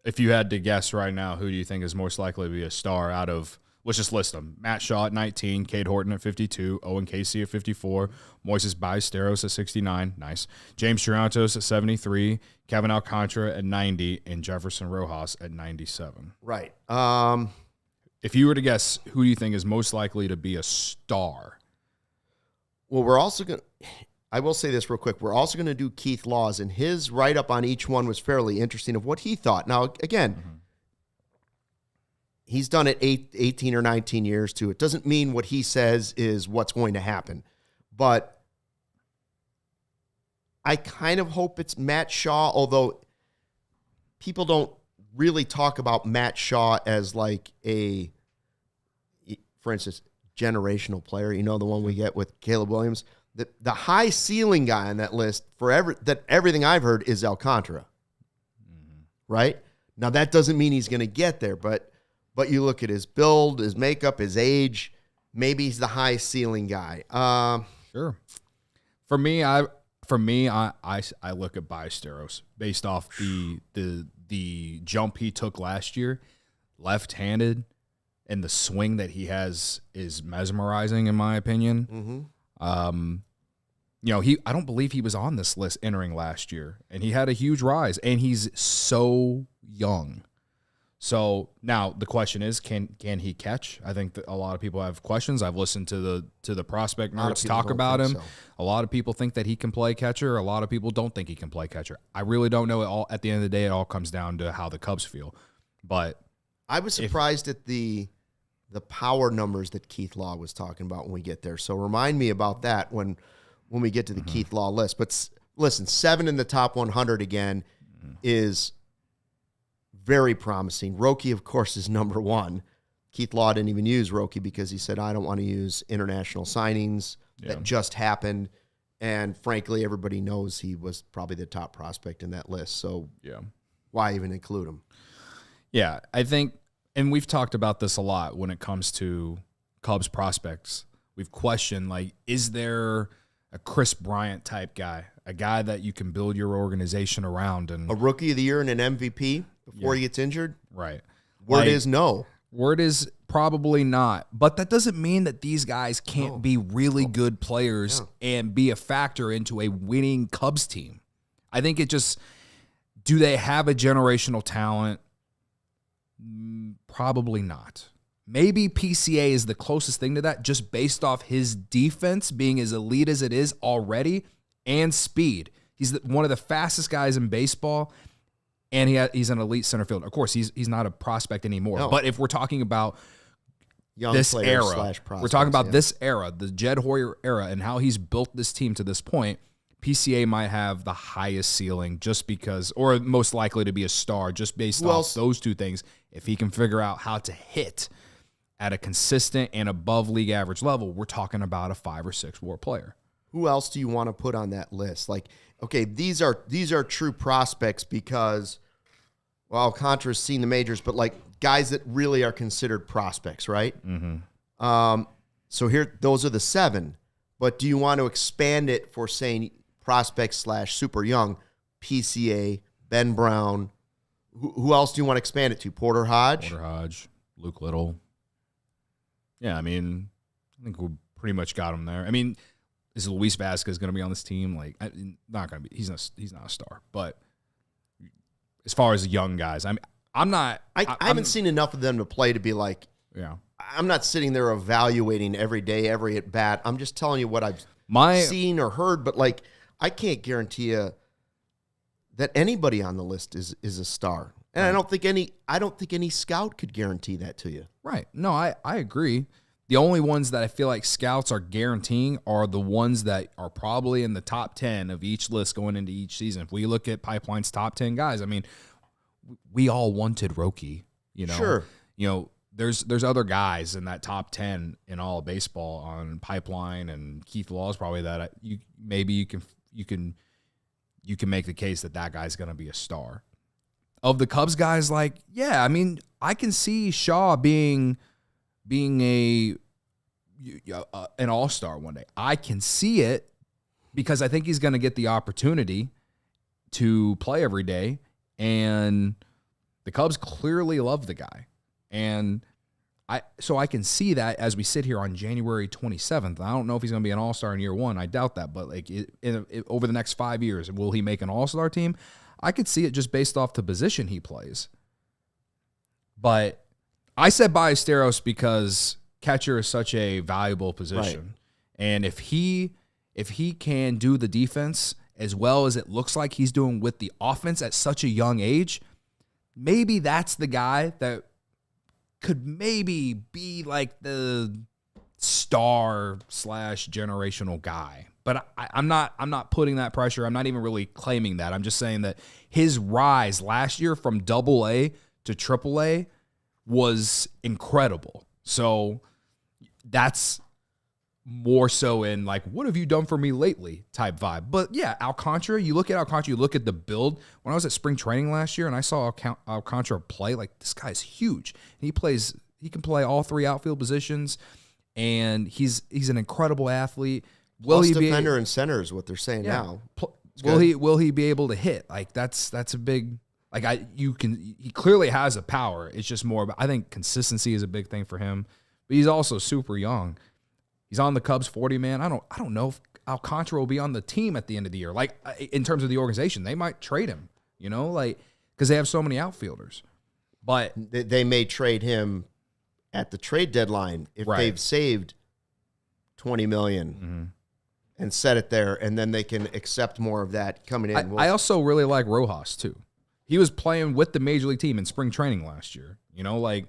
If you had to guess right now, who do you think is most likely to be a star out of, let's just list them. Matt Shaw at 19, Cade Horton at 52, Owen Casey at 54, Moises Ballesteros at 69, nice. James Triantos at 73, Kevin Alcantara at 90, and Jefferson Rojas at 97. Right. If you were to guess, who do you think is most likely to be a star? Well, we're also going to, I will say this real quick. We're also going to do Keith Laws, and his write-up on each one was fairly interesting of what he thought. Now, again, he's done it 18 or 19 years, too. It doesn't mean what he says is what's going to happen. But I kind of hope it's Matt Shaw, although people don't really talk about Matt Shaw as like a, for instance, generational player. You know, the one we get with Caleb Williams. The high ceiling guy on that list for everything I've heard is Alcantara. Right? Now, that doesn't mean he's going to get there, but you look at his build, his makeup, his age, maybe he's the high ceiling guy. Sure. For me, I look at Ballesteros based off the jump he took last year, left-handed, and the swing that he has is mesmerizing in my opinion. I don't believe he was on this list entering last year, and he had a huge rise, and he's so young. So now the question is, can he catch? I think that a lot of people have questions. I've listened to the prospect nerds talk about him. So. A lot of people think that he can play catcher. A lot of people don't think he can play catcher. I really don't know. At the end of the day, it all comes down to how the Cubs feel. But I was surprised at the power numbers that Keith Law was talking about when we get there. So remind me about that when we get to the Keith Law list. But listen, 7 in the top 100 again is very promising. Roki, of course, is number 1. Keith Law didn't even use Roki because he said, I don't want to use international signings that just happened. And frankly, everybody knows he was probably the top prospect in that list. So why even include him? Yeah, I think, and we've talked about this a lot when it comes to Cubs prospects. We've questioned, like, is there a Chris Bryant type guy, a guy that you can build your organization around? And a rookie of the year and an MVP before he gets injured? Right. Word is no. Word is probably not. But that doesn't mean that these guys can't be really good players and be a factor into a winning Cubs team. I think it just, do they have a generational talent? Probably not. Maybe PCA is the closest thing to that, just based off his defense being as elite as it is already, and speed. He's one of the fastest guys in baseball, and he's an elite center fielder. Of course, he's not a prospect anymore. No. But if we're talking about Young this players era, / we're talking about this era, the Jed Hoyer era, and how he's built this team to this point, PCA might have the highest ceiling just because, or most likely to be a star just based off those two things. If he can figure out how to hit at a consistent and above league average level, we're talking about a 5 or 6 WAR player. Who else do you want to put on that list? Like, okay, these are true prospects because, well, Alcantara's seen the majors, but like guys that really are considered prospects, right? Mm-hmm. So here, those are the 7. But do you want to expand it for saying prospects / super young, PCA, Ben Brown? Who else do you want to expand it to? Porter Hodge, Luke Little. Yeah, I mean, I think we pretty much got him there. I mean, is Luis Vasquez going to be on this team? Like, not going to be. He's not a star. But as far as the young guys, I haven't seen enough of them to play to be like, yeah. I'm not sitting there evaluating every day, every at bat. I'm just telling you what I've seen or heard. But like, I can't guarantee you that anybody on the list is a star. And right. I don't think any scout could guarantee that to you. Right. No, I agree. The only ones that I feel like scouts are guaranteeing are the ones that are probably in the top 10 of each list going into each season. If we look at Pipeline's top 10 guys, I mean, we all wanted Roki, you know. Sure. You know, there's other guys in that top 10 in all of baseball on Pipeline, and Keith Law is probably that. You can make the case that guy's going to be a star. Of the Cubs guys, like, yeah, I mean, I can see Shaw being an all-star one day. I can see it because I think he's going to get the opportunity to play every day, and the Cubs clearly love the guy. And so I can see that as we sit here on January 27th. I don't know if he's going to be an all-star in year 1. I doubt that, but like over the next 5 years, will he make an all-star team? I could see it just based off the position he plays. But I said Ballesteros because catcher is such a valuable position. Right. And if he can do the defense as well as it looks like he's doing with the offense at such a young age, maybe that's the guy that could maybe be like the star / generational guy. But I'm not putting that pressure. I'm not even really claiming that. I'm just saying that his rise last year from AA to AAA was incredible. So that's more so in like, what have you done for me lately type vibe. But yeah, Alcantara, you look at the build. When I was at spring training last year and I saw Alcantara play, like, this guy's huge. He can play all 3 outfield positions, and he's an incredible athlete. Plus defender and center is what they're saying now. Will he be able to hit? Like, that's a big, like, he clearly has a power. It's just more about, I think consistency is a big thing for him. But he's also super young. He's on the Cubs 40-man. I don't know if Alcantara will be on the team at the end of the year. Like, in terms of the organization, they might trade him, you know, like, because they have so many outfielders. But they may trade him at the trade deadline if they've saved $20 million and set it there, and then they can accept more of that coming in. I also really like Rojas too. He was playing with the major league team in spring training last year, you know, like,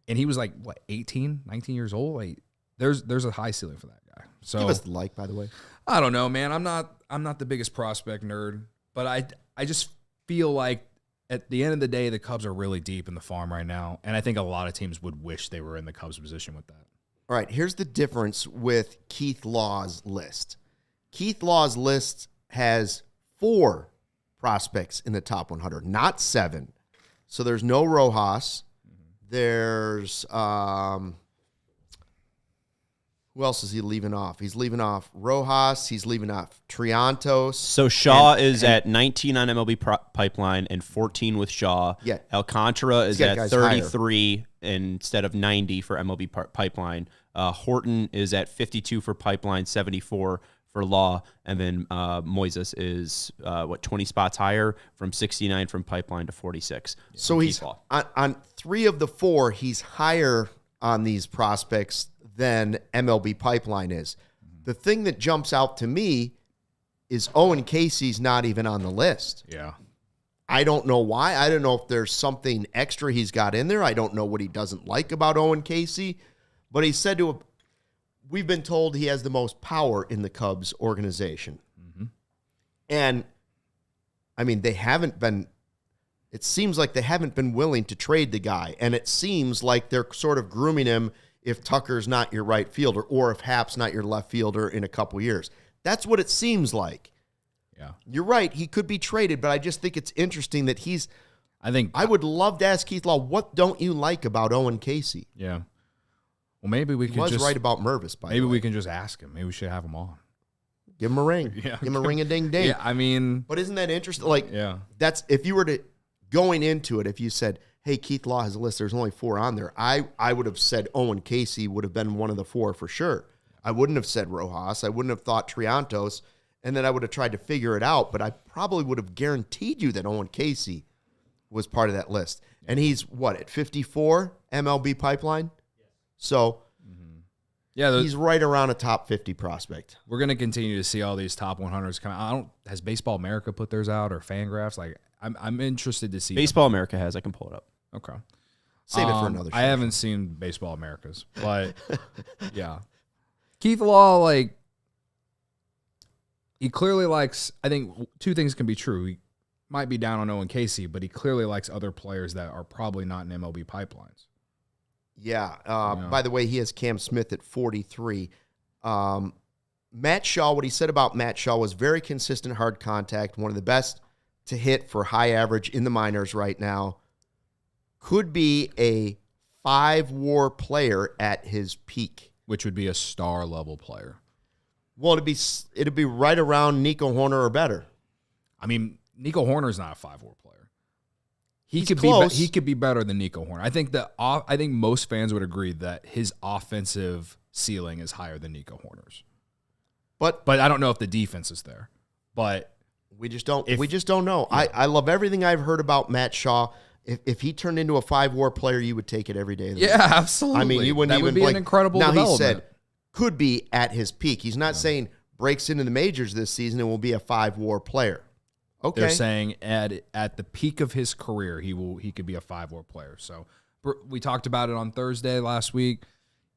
and he was like, what, 18, 19 years old? Like, there's a high ceiling for that guy. So give us the like, by the way. I don't know, man. I'm not the biggest prospect nerd, but I just feel like at the end of the day, the Cubs are really deep in the farm right now, and I think a lot of teams would wish they were in the Cubs position with that. All right, here's the difference with Keith Law's list. Keith Law's list has 4 prospects in the top 100, not 7. So there's no Rojas. There's who else is he leaving off? He's leaving off Rojas. He's leaving off Triantos. So Shaw is at 19 on MLB Pipeline and 14 with Shaw. Yeah. Alcantara is at 33 instead of 90 for MLB Pipeline. Horton is at 52 for Pipeline, 74 for Law, and then Moises is 20 spots higher from 69 from Pipeline to 46. So he's on 3 of the 4. He's higher on these prospects than MLB Pipeline is. The thing that jumps out to me is Owen Casey's not even on the list. Yeah. I don't know why. I don't know if there's something extra he's got in there. I don't know what he doesn't like about Owen Casey. But he said we've been told he has the most power in the Cubs organization. Mm-hmm. And, I mean, it seems like they haven't been willing to trade the guy. And it seems like they're sort of grooming him if Tucker's not your right fielder or if Happ's not your left fielder in a couple years. That's what it seems like. Yeah. You're right. He could be traded, but I just think it's interesting that I would love to ask Keith Law, what don't you like about Owen Casey? Yeah. Well, maybe we He could was right about Mervis, by the way. Maybe we can just ask him. Maybe we should have him on. Give him a ring. Yeah. Give him a ring-a-ding-ding. Yeah, I mean. But isn't that interesting? Like, yeah. That's, if you were to, going into it, if you said, hey, Keith Law has a list, there's only 4 on there, I would have said Owen Casey would have been one of the 4 for sure. I wouldn't have said Rojas. I wouldn't have thought Triantos. And then I would have tried to figure it out, but I probably would have guaranteed you that Owen Casey was part of that list. And he's, at 54 MLB pipeline? So yeah, he's right around a top 50 prospect. We're going to continue to see all these top 100s come out. Has Baseball America put theirs out or Fangraphs? Like, I'm interested to see. Baseball America has. I can pull it up. Okay. Save it for another show. I haven't seen Baseball America's, but yeah. Keith Law, like, he clearly likes, I think 2 things can be true. He might be down on Owen Casey, but he clearly likes other players that are probably not in MLB pipelines. Yeah. By the way, he has Cam Smith at 43. Matt Shaw, what he said about Matt Shaw was very consistent hard contact, one of the best to hit for high average in the minors right now. Could be a 5-WAR player at his peak. Which would be a star-level player. Well, it'd be right around Nico Horner or better. I mean, Nico Horner's not a 5-WAR player. He could be better than Nico Horner. I think most fans would agree that his offensive ceiling is higher than Nico Horner's. But I don't know if the defense is there. But we just don't know. Yeah. I love everything I've heard about Matt Shaw. If he turned into a 5-WAR player, you would take it every day of the week. Absolutely. I mean, you wouldn't that even would be an incredible now development. He said could be at his peak. He's not saying breaks into the majors this season and will be a 5-WAR player. Okay. They're saying at the peak of his career, he could be a 5-WAR player. So we talked about it on Thursday last week.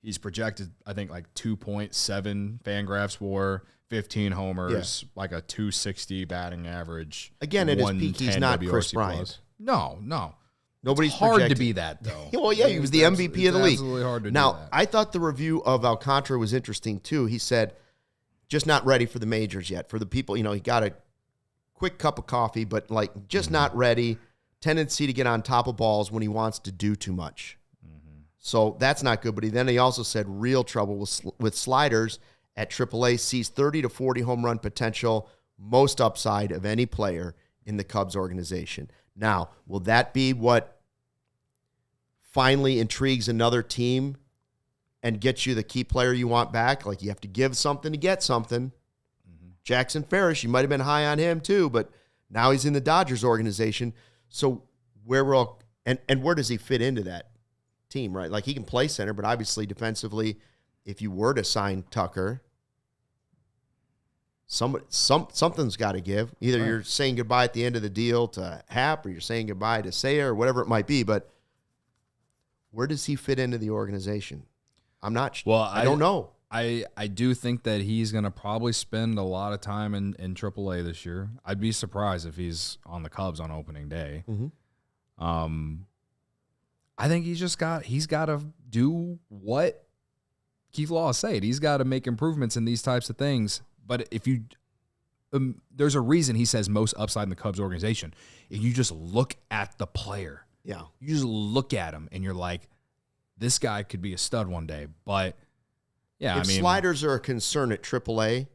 He's projected, I think, like 2.7 Fangraphs WAR, 15 homers, like a 260 batting average. Again, at his peak, he's not WRC Chris Bryant. plus. No. Nobody's it's hard projected. to be that, though. Well, yeah, he was the MVP of the league. Absolutely hard to now, do that. I thought the review of Alcantara was interesting, too. He said, just not ready for the majors yet. For the people, he got a quick cup of coffee, but, like, just not ready. Tendency to get on top of balls when he wants to do too much. So that's not good. But he also said real trouble with sliders at AAA, sees 30 to 40 home run potential, most upside of any player in the Cubs organization. Now, will that be what finally intrigues another team and gets you the key player you want back? Like, you have to give something to get something. Jackson Ferris, you might have been high on him too, but now he's in the Dodgers organization. So where does he fit into that team, right? Like, he can play center, but obviously defensively, if you were to sign Tucker, something's got to give. Either you're saying goodbye at the end of the deal to Happ, or you're saying goodbye to Sayer, or whatever it might be. But where does he fit into the organization? I'm not. Well, I don't know. I do think that he's going to probably spend a lot of time in AAA this year. I'd be surprised if he's on the Cubs on opening day. I think he's got to do what Keith Law said. He's got to make improvements in these types of things. But if you, there's a reason he says most upside in the Cubs organization. If you just look at the player, you just look at him and you're like, this guy could be a stud one day. But yeah, if sliders are a concern at AAA,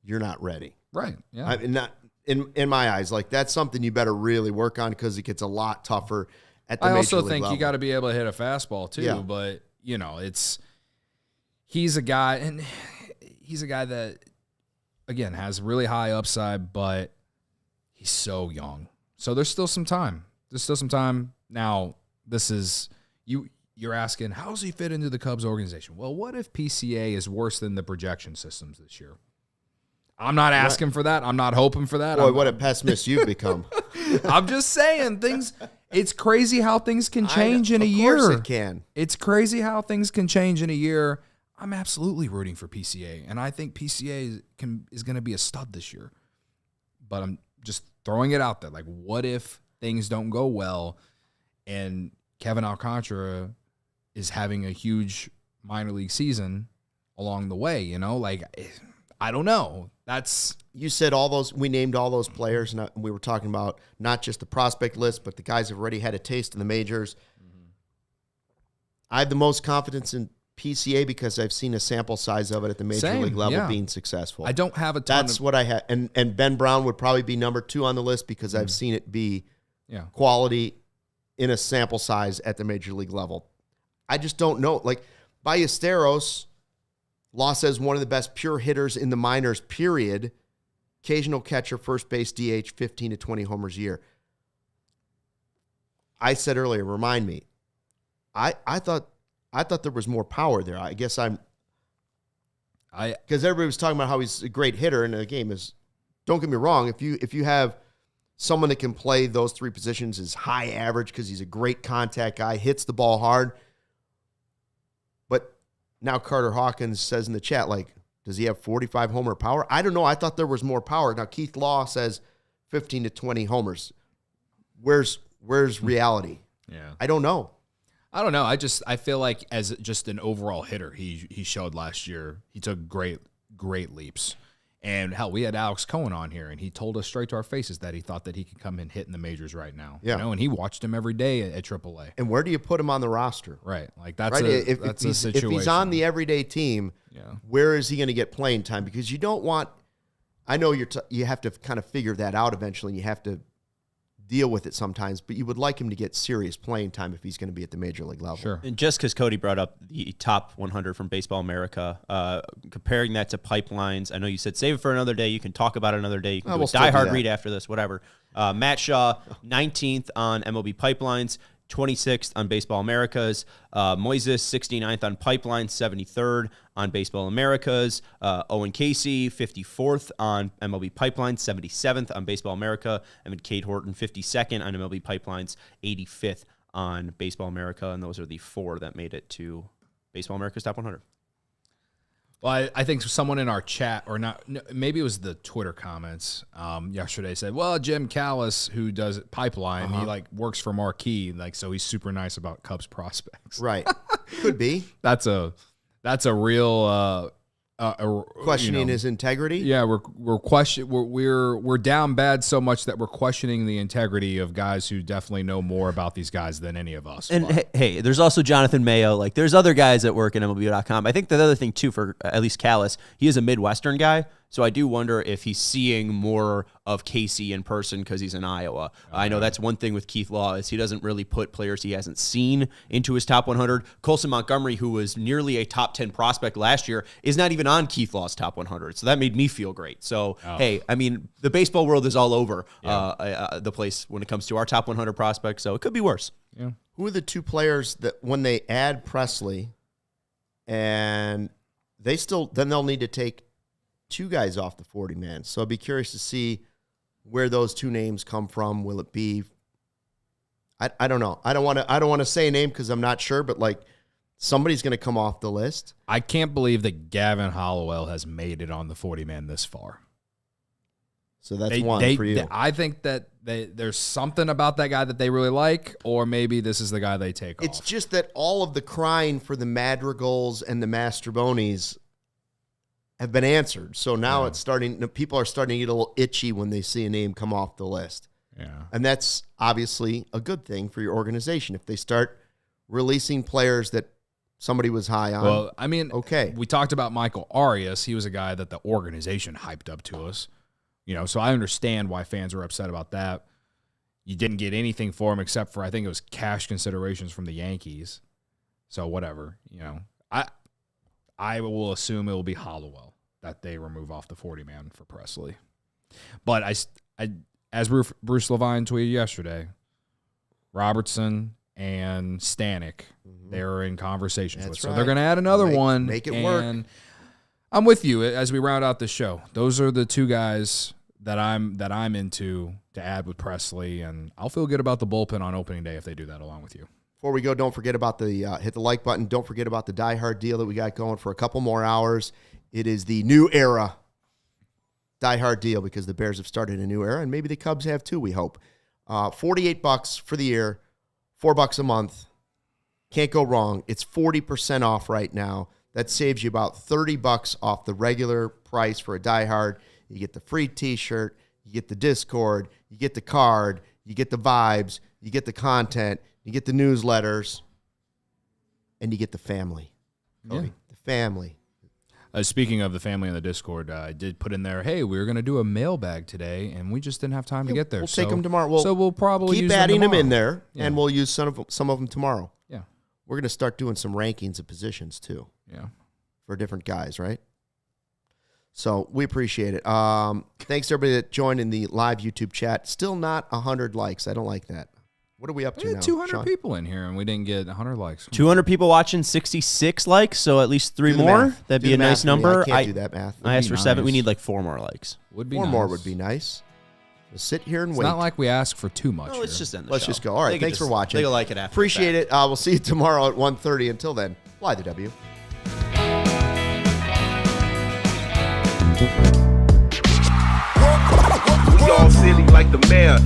you're not ready, right? Yeah, I mean, not in my eyes. Like, that's something you better really work on because it gets a lot tougher at the major league level. I also think you got to be able to hit a fastball too. Yeah. But he's a guy that, again, has really high upside, but he's so young. So there's still some time. Now, this is you're asking, how does he fit into the Cubs organization? Well, what if PCA is worse than the projection systems this year? I'm not asking for that. I'm not hoping for that. Boy, what a pessimist you've become. I'm just saying things. It's crazy how things can change in a year. Of course it can. It's crazy how things can change in a year. I'm absolutely rooting for PCA, and I think PCA is going to be a stud this year. But I'm just throwing it out there. Like, what if things don't go well and Kevin Alcantara is having a huge minor league season along the way, you know? Like, I don't know. You said all those, we named all those players, and we were talking about not just the prospect list, but the guys have already had a taste in the majors. Mm-hmm. I have the most confidence in PCA because I've seen a sample size of it at the major league level being successful. I don't have a ton. That's what I had. And Ben Brown would probably be number 2 on the list because I've seen it be quality in a sample size at the major league level. I just don't know. Like, Ballesteros, Law says one of the best pure hitters in the minors, period. Occasional catcher, first base, DH, 15 to 20 homers a year. I said earlier, remind me, I thought there was more power there. I guess because everybody was talking about how he's a great hitter, and the game is, don't get me wrong, if you have someone that can play those 3 positions, is high average because he's a great contact guy, hits the ball hard. But now Carter Hawkins says in the chat, like, does he have 45 homer power? I don't know. I thought there was more power. Now Keith Law says 15 to 20 homers. Where's reality? Yeah, I don't know. I feel like as just an overall hitter, he showed last year. He took great leaps. And hell, we had Alex Cohen on here, and he told us straight to our faces that he thought that he could come and hit in the majors right now. Yeah. You know, and he watched him every day at AAA. And where do you put him on the roster? Right. Like that's right? That's a situation. If he's on the everyday team, where is he going to get playing time? Because you don't want, I know you have to kind of figure that out eventually, and you have to deal with it sometimes, but you would like him to get serious playing time if he's going to be at the major league level. Sure. And just because Cody brought up the top 100 from Baseball America, comparing that to pipelines, I know you said save it for another day. You can talk about it another day. You can do a diehard read after this, whatever. Matt Shaw, 19th on MLB pipelines, 26th on Baseball Americas. Moises, 69th on Pipelines, 73rd on Baseball Americas. Owen Casey, 54th on MLB Pipelines, 77th on Baseball America. And then Cade Horton, 52nd on MLB Pipelines, 85th on Baseball America. And those are the 4 that made it to Baseball America's Top 100. Well, I think someone in our chat, or not, maybe it was the Twitter comments yesterday, said, well, Jim Callis, who does Pipeline, he like works for Marquee, like, so he's super nice about Cubs prospects. Right. Could be. That's a real questioning his integrity. Yeah, we're down bad so much that we're questioning the integrity of guys who definitely know more about these guys than any of us. And hey, there's also Jonathan Mayo. Like, there's other guys that work at MLB.com. I think the other thing too, for at least Callis, he is a Midwestern guy. So I do wonder if he's seeing more of Casey in person because he's in Iowa. I know that's one thing with Keith Law is he doesn't really put players he hasn't seen into his top 100. Colson Montgomery, who was nearly a top 10 prospect last year, is not even on Keith Law's top 100. So that made me feel great. So, hey, I mean, the baseball world is all over the place when it comes to our top 100 prospects. So it could be worse. Yeah. Who are the 2 players that when they add Presley and then they'll need to take 2 guys off the 40-man. So I'd be curious to see where those 2 names come from. Will it be? I don't know. I don't want to say a name because I'm not sure, but like somebody's going to come off the list. I can't believe that Gavin Hollowell has made it on the 40-man this far. So that's one for you. I think that there's something about that guy that they really like, or maybe this is the guy they take off. It's just that all of the crying for the Madrigals and the Mastrobonis have been answered. So now it's people are starting to get a little itchy when they see a name come off the list. Yeah. And that's obviously a good thing for your organization. If they start releasing players that somebody was high on. Well, I mean, okay. We talked about Michael Arias. He was a guy that the organization hyped up to us. You know, so I understand why fans are upset about that. You didn't get anything for him except for, I think it was cash considerations from the Yankees. So whatever, you know. I will assume it will be Hollowell that they remove off the 40-man for Presley. But as Bruce Levine tweeted yesterday, Robertson and Stanek, they're in conversations with. So they're going to add another one. Make it work. I'm with you as we round out the show. Those are the two guys that I'm into to add with Presley, and I'll feel good about the bullpen on opening day if they do that along with you. Before we go, don't forget about the hit the like button. Don't forget about the Die Hard deal that we got going for a couple more hours. It is the new era Die Hard deal because the Bears have started a new era, and maybe the Cubs have too, we hope. $48 for the year, $4 a month. Can't go wrong. It's 40% off right now. That saves you about $30 off the regular price for a Die Hard. You get the free T-shirt, you get the Discord, you get the card, you get the vibes, you get the content, you get the newsletters, and you get the family. Cody, Yeah. the family. Speaking of the family in the Discord, I did put in there, hey, we were going to do a mailbag today, and we just didn't have time to get there. We'll take them tomorrow. So we'll probably keep use adding them tomorrow. in there, Yeah. and we'll use some of them tomorrow. Yeah. We're going to start doing some rankings of positions, too. Yeah. For different guys, right? So we appreciate it. Thanks to everybody that joined in the live YouTube chat. Still not 100 likes. I don't like that. What are we up to We now? had 200 Sean? people in here, and we didn't get 100 likes. 200 people watching, 66 likes, so at least 3 Do the more. math. That'd Do be the a math nice for me. number. I can't do that math. I asked for Would be 7. We nice. need like 4 more likes. Would be 4 nice. more would be nice. We'll sit here and It's wait. not like we ask for too much. No, let's here. just end the Let's show. just go. All right, They can thanks for just- watching. They'll like it after. Appreciate the it. We'll see you tomorrow at 1:30. Until then, fly the W. We all silly like the mayor.